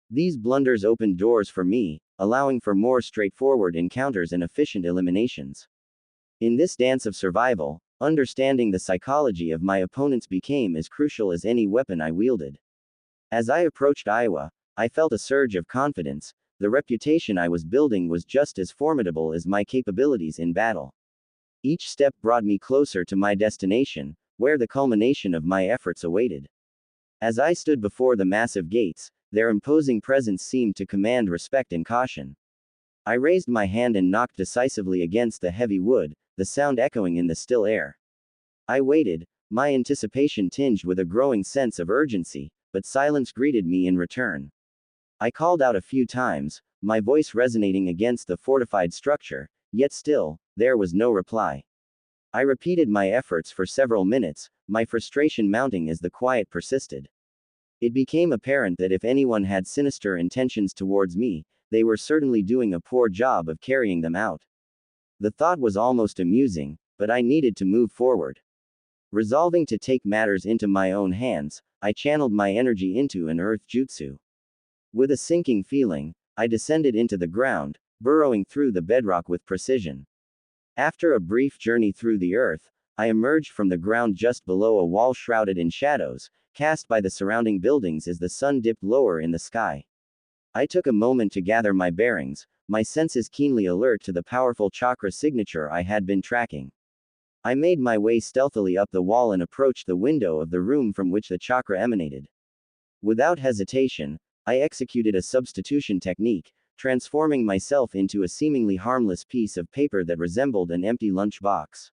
These blunders opened doors for me, allowing for more straightforward encounters and efficient eliminations. In this dance of survival, understanding the psychology of my opponents became as crucial as any weapon I wielded. As I approached Iowa, I felt a surge of confidence. The reputation I was building was just as formidable as my capabilities in battle. Each step brought me closer to my destination, where the culmination of my efforts awaited. As I stood before the massive gates, their imposing presence seemed to command respect and caution. I raised my hand and knocked decisively against the heavy wood, the sound echoing in the still air. I waited, my anticipation tinged with a growing sense of urgency, but silence greeted me in return. I called out a few times, my voice resonating against the fortified structure, yet still, there was no reply. I repeated my efforts for several minutes, my frustration mounting as the quiet persisted. It became apparent that if anyone had sinister intentions towards me, they were certainly doing a poor job of carrying them out. The thought was almost amusing, but I needed to move forward. Resolving to take matters into my own hands, I channeled my energy into an earth jutsu. With a sinking feeling, I descended into the ground, burrowing through the bedrock with precision. After a brief journey through the earth, I emerged from the ground just below a wall shrouded in shadows, cast by the surrounding buildings as the sun dipped lower in the sky. I took a moment to gather my bearings, my senses keenly alert to the powerful chakra signature I had been tracking. I made my way stealthily up the wall and approached the window of the room from which the chakra emanated. Without hesitation, I executed a substitution technique, transforming myself into a seemingly harmless piece of paper that resembled an empty lunchbox.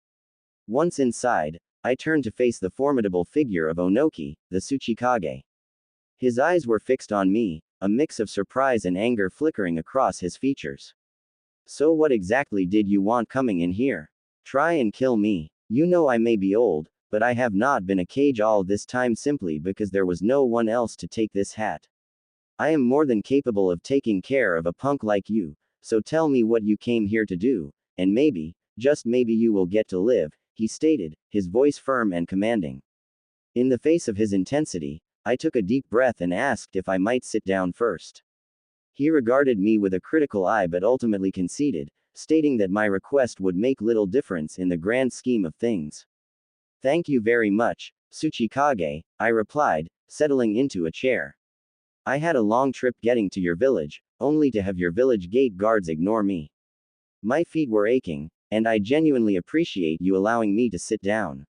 Once inside, I turned to face the formidable figure of Onoki, the Tsuchikage. His eyes were fixed on me, a mix of surprise and anger flickering across his features. So what exactly did you want coming in here? Try and kill me. You know I may be old, but I have not been a cage all this time simply because there was no one else to take this hat. I am more than capable of taking care of a punk like you, so tell me what you came here to do, and maybe, just maybe you will get to live, he stated, his voice firm and commanding. In the face of his intensity, I took a deep breath and asked if I might sit down first. He regarded me with a critical eye but ultimately conceded, stating that my request would make little difference in the grand scheme of things. Thank you very much, Tsuchikage, I replied, settling into a chair. I had a long trip getting to your village, only to have your village gate guards ignore me. My feet were aching, and I genuinely appreciate you allowing me to sit down.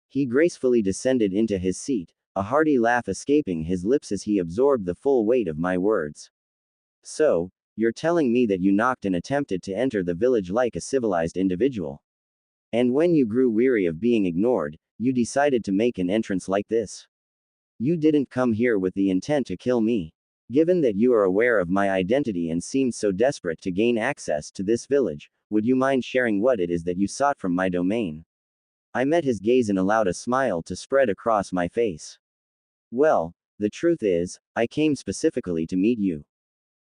He gracefully descended into his seat, a hearty laugh escaping his lips as he absorbed the full weight of my words. So, you're telling me that you knocked and attempted to enter the village like a civilized individual. And when you grew weary of being ignored, you decided to make an entrance like this. You didn't come here with the intent to kill me. Given that you are aware of my identity and seemed so desperate to gain access to this village, would you mind sharing what it is that you sought from my domain? I met his gaze and allowed a smile to spread across my face. Well, the truth is, I came specifically to meet you.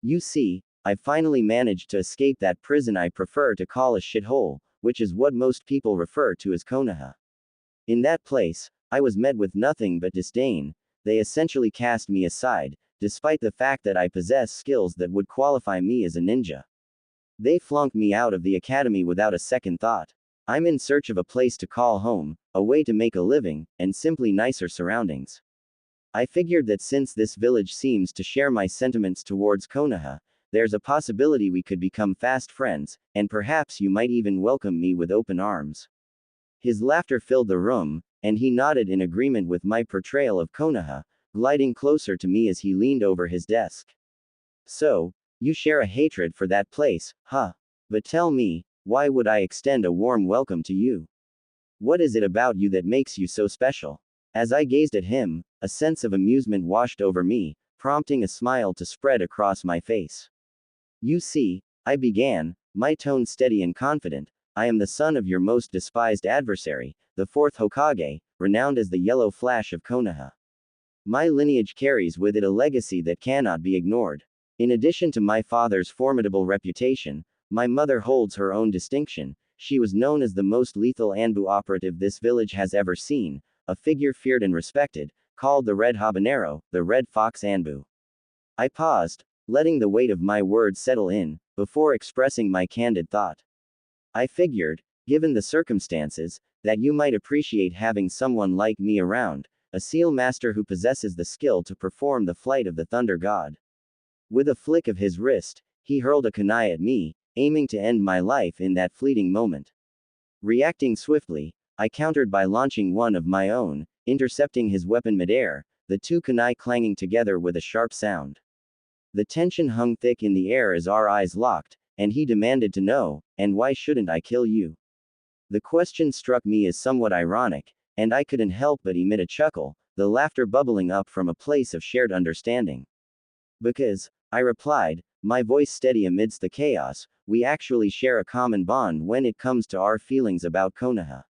You see, I finally managed to escape that prison I prefer to call a shithole, which is what most people refer to as Konoha. In that place, I was met with nothing but disdain. They essentially cast me aside, despite the fact that I possess skills that would qualify me as a ninja. They flunked me out of the academy without a second thought. I'm in search of a place to call home, a way to make a living, and simply nicer surroundings. I figured that since this village seems to share my sentiments towards Konoha, there's a possibility we could become fast friends, and perhaps you might even welcome me with open arms. His laughter filled the room, and he nodded in agreement with my portrayal of Konoha, gliding closer to me as he leaned over his desk. So, you share a hatred for that place, huh? But tell me, why would I extend a warm welcome to you? What is it about you that makes you so special? As I gazed at him, a sense of amusement washed over me, prompting a smile to spread across my face. You see, I began, my tone steady and confident, I am the son of your most despised adversary, the fourth Hokage, renowned as the Yellow Flash of Konoha. My lineage carries with it a legacy that cannot be ignored. In addition to my father's formidable reputation, my mother holds her own distinction. She was known as the most lethal Anbu operative this village has ever seen, a figure feared and respected, called the Red Habanero, the Red Fox Anbu. I paused, letting the weight of my words settle in, before expressing my candid thought. I figured, given the circumstances, that you might appreciate having someone like me around, a seal master who possesses the skill to perform the flight of the thunder god. With a flick of his wrist, he hurled a kunai at me, aiming to end my life in that fleeting moment. Reacting swiftly, I countered by launching one of my own, intercepting his weapon midair, the two kunai clanging together with a sharp sound. The tension hung thick in the air as our eyes locked, and he demanded to know, and why shouldn't I kill you? The question struck me as somewhat ironic, and I couldn't help but emit a chuckle, the laughter bubbling up from a place of shared understanding. Because, I replied, my voice steady amidst the chaos, we actually share a common bond when it comes to our feelings about Konoha.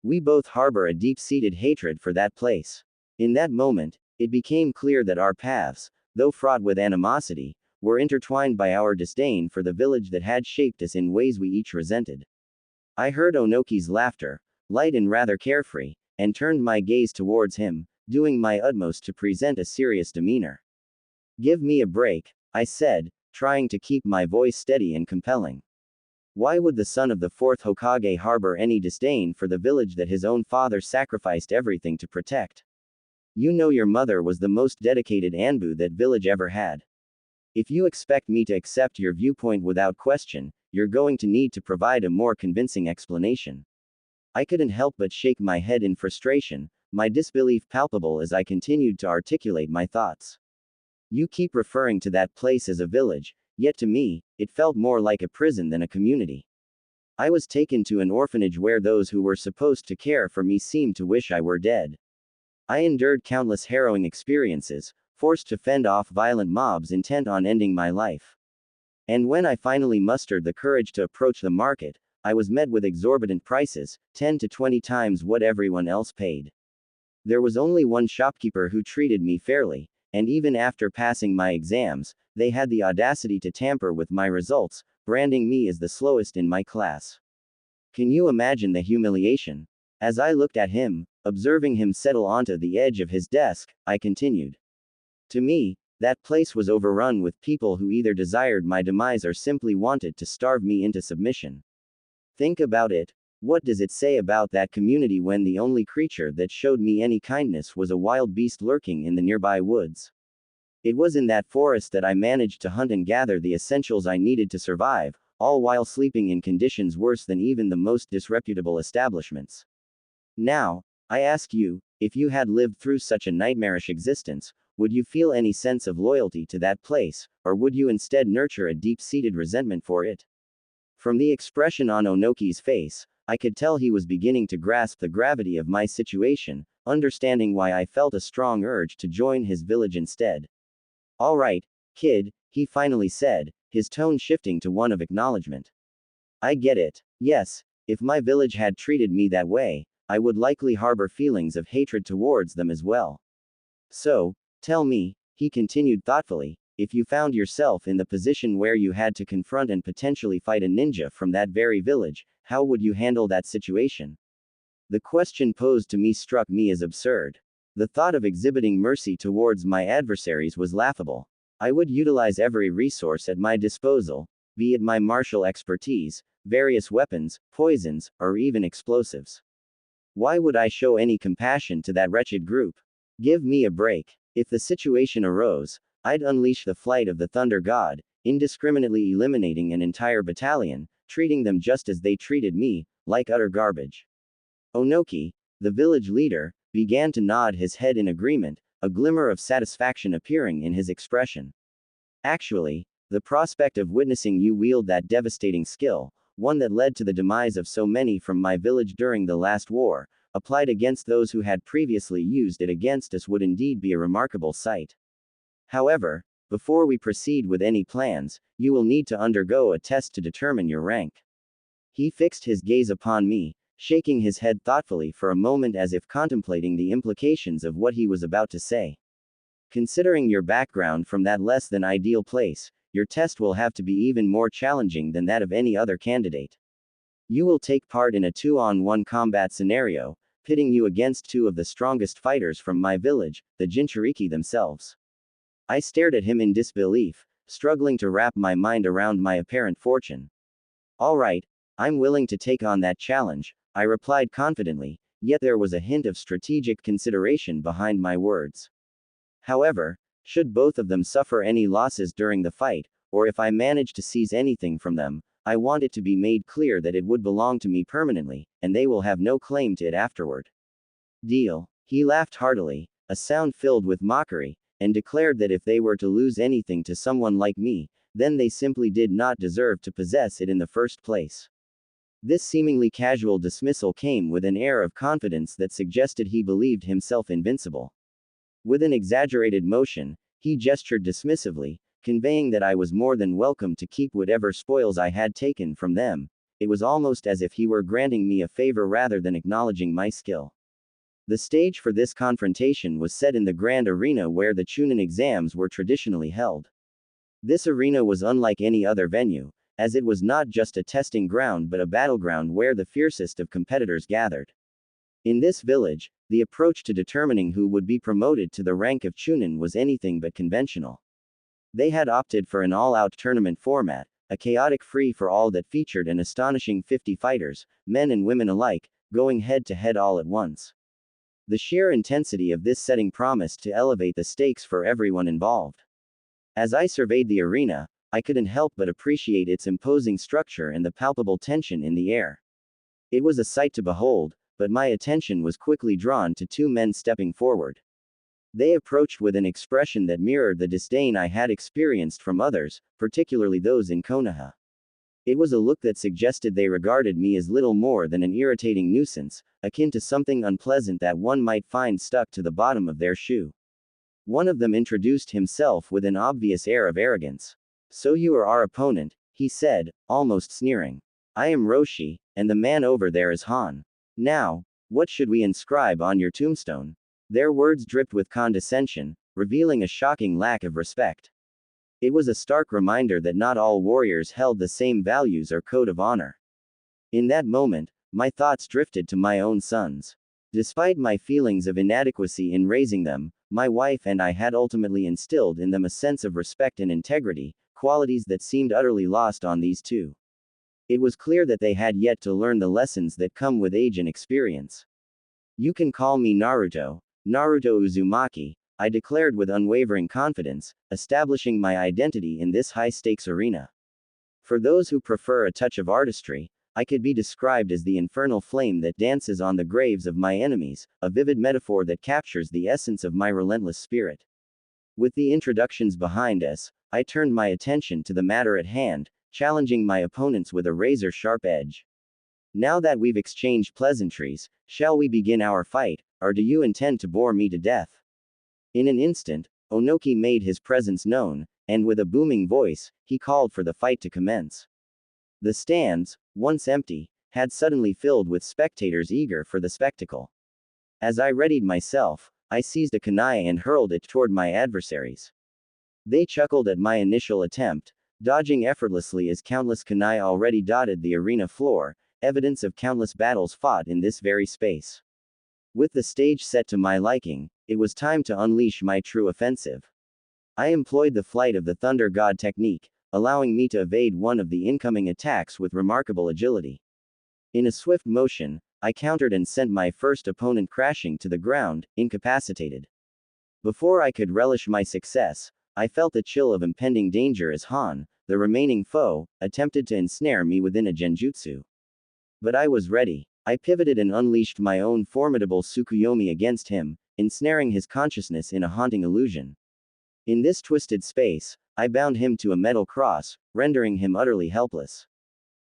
We both harbor a deep-seated hatred for that place. In that moment, it became clear that our paths, though fraught with animosity, were intertwined by our disdain for the village that had shaped us in ways we each resented. I heard Onoki's laughter, light and rather carefree, and turned my gaze towards him, doing my utmost to present a serious demeanor. Give me a break, I said, trying to keep my voice steady and compelling. Why would the son of the fourth Hokage harbor any disdain for the village that his own father sacrificed everything to protect? You know your mother was the most dedicated Anbu that village ever had. If you expect me to accept your viewpoint without question, you're going to need to provide a more convincing explanation. I couldn't help but shake my head in frustration, my disbelief palpable as I continued to articulate my thoughts. You keep referring to that place as a village, yet to me, it felt more like a prison than a community. I was taken to an orphanage where those who were supposed to care for me seemed to wish I were dead. I endured countless harrowing experiences, forced to fend off violent mobs intent on ending my life. And when I finally mustered the courage to approach the market, I was met with exorbitant prices, 10 to 20 times what everyone else paid. There was only one shopkeeper who treated me fairly, and even after passing my exams, they had the audacity to tamper with my results, branding me as the slowest in my class. Can you imagine the humiliation? As I looked at him, observing him settle onto the edge of his desk, I continued. To me, that place was overrun with people who either desired my demise or simply wanted to starve me into submission. Think about it. What does it say about that community when the only creature that showed me any kindness was a wild beast lurking in the nearby woods? It was in that forest that I managed to hunt and gather the essentials I needed to survive, all while sleeping in conditions worse than even the most disreputable establishments. Now, I ask you, if you had lived through such a nightmarish existence, would you feel any sense of loyalty to that place, or would you instead nurture a deep-seated resentment for it? From the expression on Onoki's face, I could tell he was beginning to grasp the gravity of my situation, understanding why I felt a strong urge to join his village instead. All right, kid, he finally said, his tone shifting to one of acknowledgement. I get it. Yes, if my village had treated me that way, I would likely harbor feelings of hatred towards them as well. So, tell me, he continued thoughtfully, if you found yourself in the position where you had to confront and potentially fight a ninja from that very village, how would you handle that situation? The question posed to me struck me as absurd. The thought of exhibiting mercy towards my adversaries was laughable. I would utilize every resource at my disposal, be it my martial expertise, various weapons, poisons, or even explosives. Why would I show any compassion to that wretched group? Give me a break. If the situation arose, I'd unleash the flight of the Thunder God, indiscriminately eliminating an entire battalion, treating them just as they treated me, like utter garbage. Onoki, the village leader, began to nod his head in agreement, a glimmer of satisfaction appearing in his expression. Actually, the prospect of witnessing you wield that devastating skill, one that led to the demise of so many from my village during the last war, applied against those who had previously used it against us, would indeed be a remarkable sight. However, before we proceed with any plans, you will need to undergo a test to determine your rank. He fixed his gaze upon me, shaking his head thoughtfully for a moment as if contemplating the implications of what he was about to say. Considering your background from that less than ideal place, your test will have to be even more challenging than that of any other candidate. You will take part in a 2-on-1 combat scenario, pitting you against two of the strongest fighters from my village, the Jinchuriki themselves. I stared at him in disbelief, struggling to wrap my mind around my apparent fortune. All right, I'm willing to take on that challenge, I replied confidently, yet there was a hint of strategic consideration behind my words. However, should both of them suffer any losses during the fight, or if I manage to seize anything from them, I want it to be made clear that it would belong to me permanently, and they will have no claim to it afterward. Deal. He laughed heartily, a sound filled with mockery, and declared that if they were to lose anything to someone like me, then they simply did not deserve to possess it in the first place. This seemingly casual dismissal came with an air of confidence that suggested he believed himself invincible. With an exaggerated motion, he gestured dismissively, conveying that I was more than welcome to keep whatever spoils I had taken from them. It was almost as if he were granting me a favor rather than acknowledging my skill. The stage for this confrontation was set in the grand arena where the Chunin exams were traditionally held. This arena was unlike any other venue, as it was not just a testing ground but a battleground where the fiercest of competitors gathered. In this village, the approach to determining who would be promoted to the rank of Chunin was anything but conventional. They had opted for an all-out tournament format, a chaotic free-for-all that featured an astonishing 50 fighters, men and women alike, going head-to-head all at once. The sheer intensity of this setting promised to elevate the stakes for everyone involved. As I surveyed the arena, I couldn't help but appreciate its imposing structure and the palpable tension in the air. It was a sight to behold, but my attention was quickly drawn to two men stepping forward. They approached with an expression that mirrored the disdain I had experienced from others, particularly those in Konoha. It was a look that suggested they regarded me as little more than an irritating nuisance, akin to something unpleasant that one might find stuck to the bottom of their shoe. One of them introduced himself with an obvious air of arrogance. "So you are our opponent," he said, almost sneering. "I am Roshi, and the man over there is Han. Now, what should we inscribe on your tombstone?" Their words dripped with condescension, revealing a shocking lack of respect. It was a stark reminder that not all warriors held the same values or code of honor. In that moment, my thoughts drifted to my own sons. Despite my feelings of inadequacy in raising them, my wife and I had ultimately instilled in them a sense of respect and integrity, qualities that seemed utterly lost on these two. It was clear that they had yet to learn the lessons that come with age and experience. "You can call me Naruto, Naruto Uzumaki," I declared with unwavering confidence, establishing my identity in this high-stakes arena. For those who prefer a touch of artistry, I could be described as the infernal flame that dances on the graves of my enemies, a vivid metaphor that captures the essence of my relentless spirit. With the introductions behind us, I turned my attention to the matter at hand, challenging my opponents with a razor-sharp edge. "Now that we've exchanged pleasantries, shall we begin our fight, or do you intend to bore me to death?" In an instant, Onoki made his presence known, and with a booming voice, he called for the fight to commence. The stands, once empty, had suddenly filled with spectators eager for the spectacle. As I readied myself, I seized a kunai and hurled it toward my adversaries. They chuckled at my initial attempt, dodging effortlessly as countless kunai already dotted the arena floor, evidence of countless battles fought in this very space. With the stage set to my liking, it was time to unleash my true offensive. I employed the Flight of the Thunder God technique, allowing me to evade one of the incoming attacks with remarkable agility. In a swift motion, I countered and sent my first opponent crashing to the ground, incapacitated. Before I could relish my success, I felt the chill of impending danger as Han, the remaining foe, attempted to ensnare me within a genjutsu. But I was ready. I pivoted and unleashed my own formidable Tsukuyomi against him, ensnaring his consciousness in a haunting illusion. In this twisted space, I bound him to a metal cross, rendering him utterly helpless.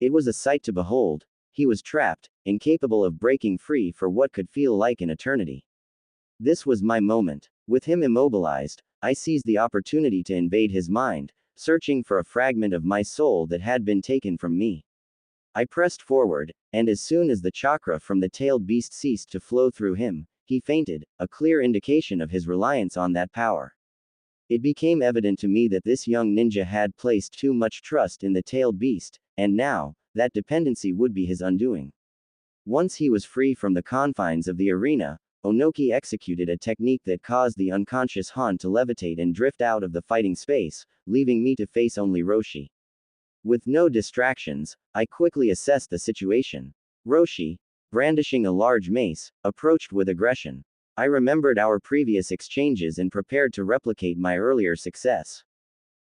It was a sight to behold. He was trapped, incapable of breaking free for what could feel like an eternity. This was my moment. With him immobilized, I seized the opportunity to invade his mind, searching for a fragment of my soul that had been taken from me. I pressed forward, and as soon as the chakra from the tailed beast ceased to flow through him, he fainted, a clear indication of his reliance on that power. It became evident to me that this young ninja had placed too much trust in the tailed beast, and now, that dependency would be his undoing. Once he was free from the confines of the arena, Onoki executed a technique that caused the unconscious Han to levitate and drift out of the fighting space, leaving me to face only Roshi. With no distractions, I quickly assessed the situation. Roshi, brandishing a large mace, approached with aggression. I remembered our previous exchanges and prepared to replicate my earlier success.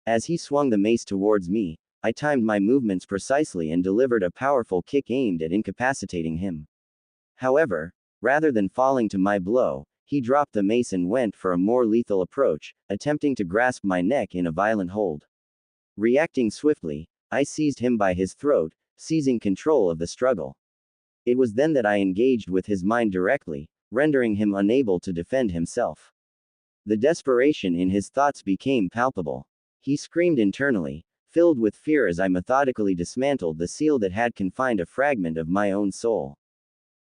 As he swung the mace towards me, I timed my movements precisely and delivered a powerful kick aimed at incapacitating him. However, rather than falling to my blow, he dropped the mace and went for a more lethal approach, attempting to grasp my neck in a violent hold. Reacting swiftly, I seized him by his throat, seizing control of the struggle. It was then that I engaged with his mind directly, rendering him unable to defend himself. The desperation in his thoughts became palpable. He screamed internally, filled with fear as I methodically dismantled the seal that had confined a fragment of my own soul.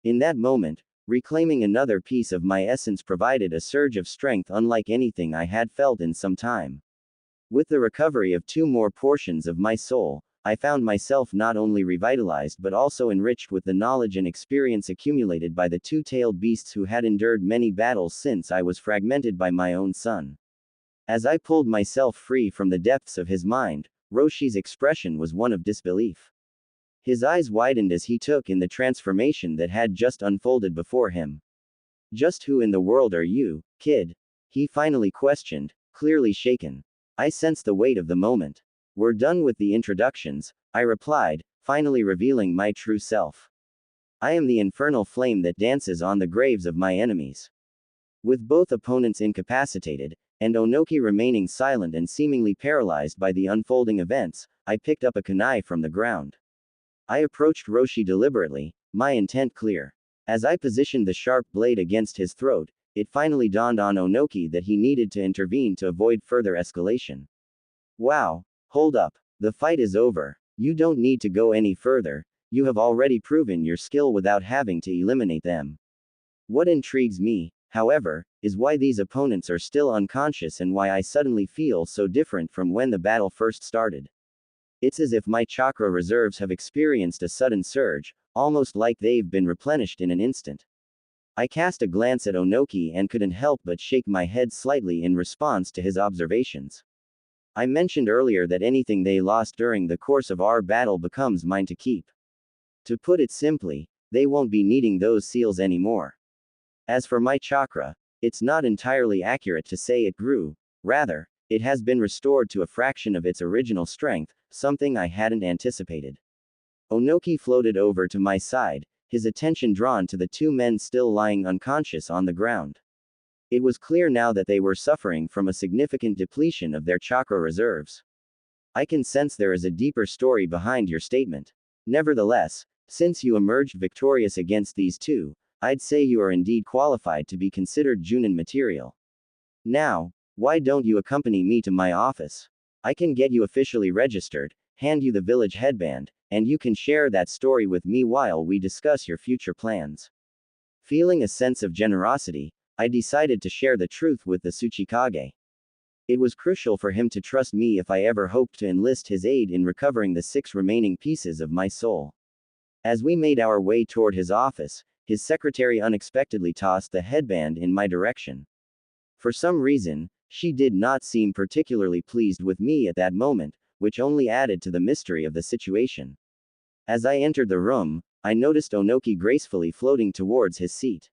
In that moment, reclaiming another piece of my essence provided a surge of strength unlike anything I had felt in some time. With the recovery of 2 more portions of my soul, I found myself not only revitalized but also enriched with the knowledge and experience accumulated by the 2-tailed beasts who had endured many battles since I was fragmented by my own son. As I pulled myself free from the depths of his mind, Roshi's expression was one of disbelief. His eyes widened as he took in the transformation that had just unfolded before him. "Just who in the world are you, kid?" he finally questioned, clearly shaken. I sensed the weight of the moment. "We're done with the introductions," I replied, finally revealing my true self. "I am the infernal flame that dances on the graves of my enemies." With both opponents incapacitated, and Onoki remaining silent and seemingly paralyzed by the unfolding events, I picked up a kunai from the ground. I approached Roshi deliberately, my intent clear. As I positioned the sharp blade against his throat, it finally dawned on Onoki that he needed to intervene to avoid further escalation. Wow, hold up. The fight is over. You don't need to go any further, you have already proven your skill without having to eliminate them. What intrigues me, however, is why these opponents are still unconscious and why I suddenly feel so different from when the battle first started. It's as if my chakra reserves have experienced a sudden surge, almost like they've been replenished in an instant. I cast a glance at Onoki and couldn't help but shake my head slightly in response to his observations. I mentioned earlier that anything they lost during the course of our battle becomes mine to keep. To put it simply, they won't be needing those seals anymore. As for my chakra, it's not entirely accurate to say it grew, rather, it has been restored to a fraction of its original strength, something I hadn't anticipated. Onoki floated over to my side, his attention drawn to the two men still lying unconscious on the ground. It was clear now that they were suffering from a significant depletion of their chakra reserves. I can sense there is a deeper story behind your statement. Nevertheless, since you emerged victorious against these two, I'd say you are indeed qualified to be considered Junin material. Now, why don't you accompany me to my office? I can get you officially registered, hand you the village headband, and you can share that story with me while we discuss your future plans. Feeling a sense of generosity, I decided to share the truth with the Tsuchikage. It was crucial for him to trust me if I ever hoped to enlist his aid in recovering the 6 remaining pieces of my soul. As we made our way toward his office, his secretary unexpectedly tossed the headband in my direction. For some reason, she did not seem particularly pleased with me at that moment, which only added to the mystery of the situation. As I entered the room, I noticed Onoki gracefully floating towards his seat.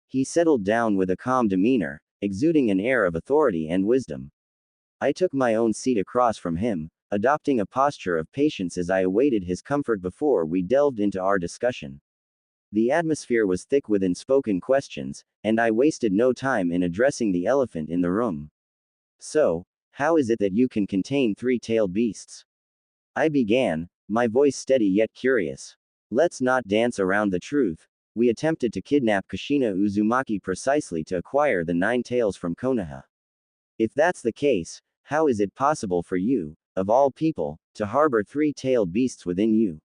He settled down with a calm demeanor, exuding an air of authority and wisdom. I took my own seat across from him, adopting a posture of patience as I awaited his comfort before we delved into our discussion. The atmosphere was thick with unspoken questions, and I wasted no time in addressing the elephant in the room. So, how is it that you can contain 3-tailed beasts? I began, my voice steady yet curious. Let's not dance around the truth. We attempted to kidnap Kushina Uzumaki precisely to acquire the 9 tails from Konoha. If that's the case, how is it possible for you, of all people, to harbor 3-tailed beasts within you?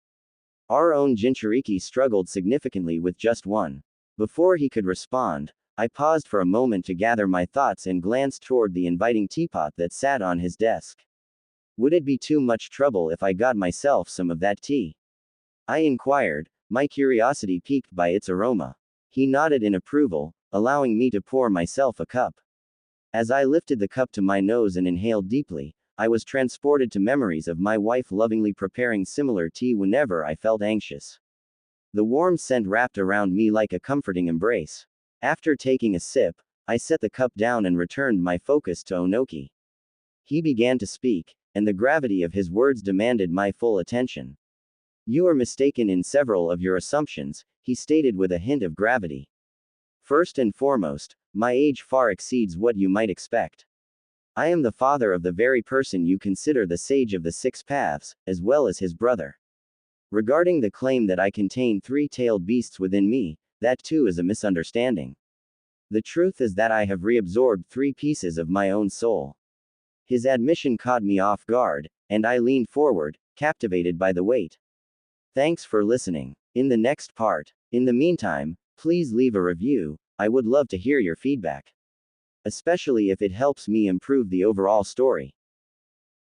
Our own Jinchuriki struggled significantly with just one. Before he could respond, I paused for a moment to gather my thoughts and glanced toward the inviting teapot that sat on his desk. Would it be too much trouble if I got myself some of that tea? I inquired, my curiosity piqued by its aroma. He nodded in approval, allowing me to pour myself a cup. As I lifted the cup to my nose and inhaled deeply, I was transported to memories of my wife lovingly preparing similar tea whenever I felt anxious. The warm scent wrapped around me like a comforting embrace. After taking a sip, I set the cup down and returned my focus to Onoki. He began to speak, and the gravity of his words demanded my full attention. You are mistaken in several of your assumptions, he stated with a hint of gravity. First and foremost, my age far exceeds what you might expect. I am the father of the very person you consider the sage of the 6 paths, as well as his brother. Regarding the claim that I contain 3-tailed beasts within me, that too is a misunderstanding. The truth is that I have reabsorbed 3 pieces of my own soul. His admission caught me off guard, and I leaned forward, captivated by the weight. Thanks for listening. In the next part. In the meantime, please leave a review, I would love to hear your feedback. Especially if it helps me improve the overall story.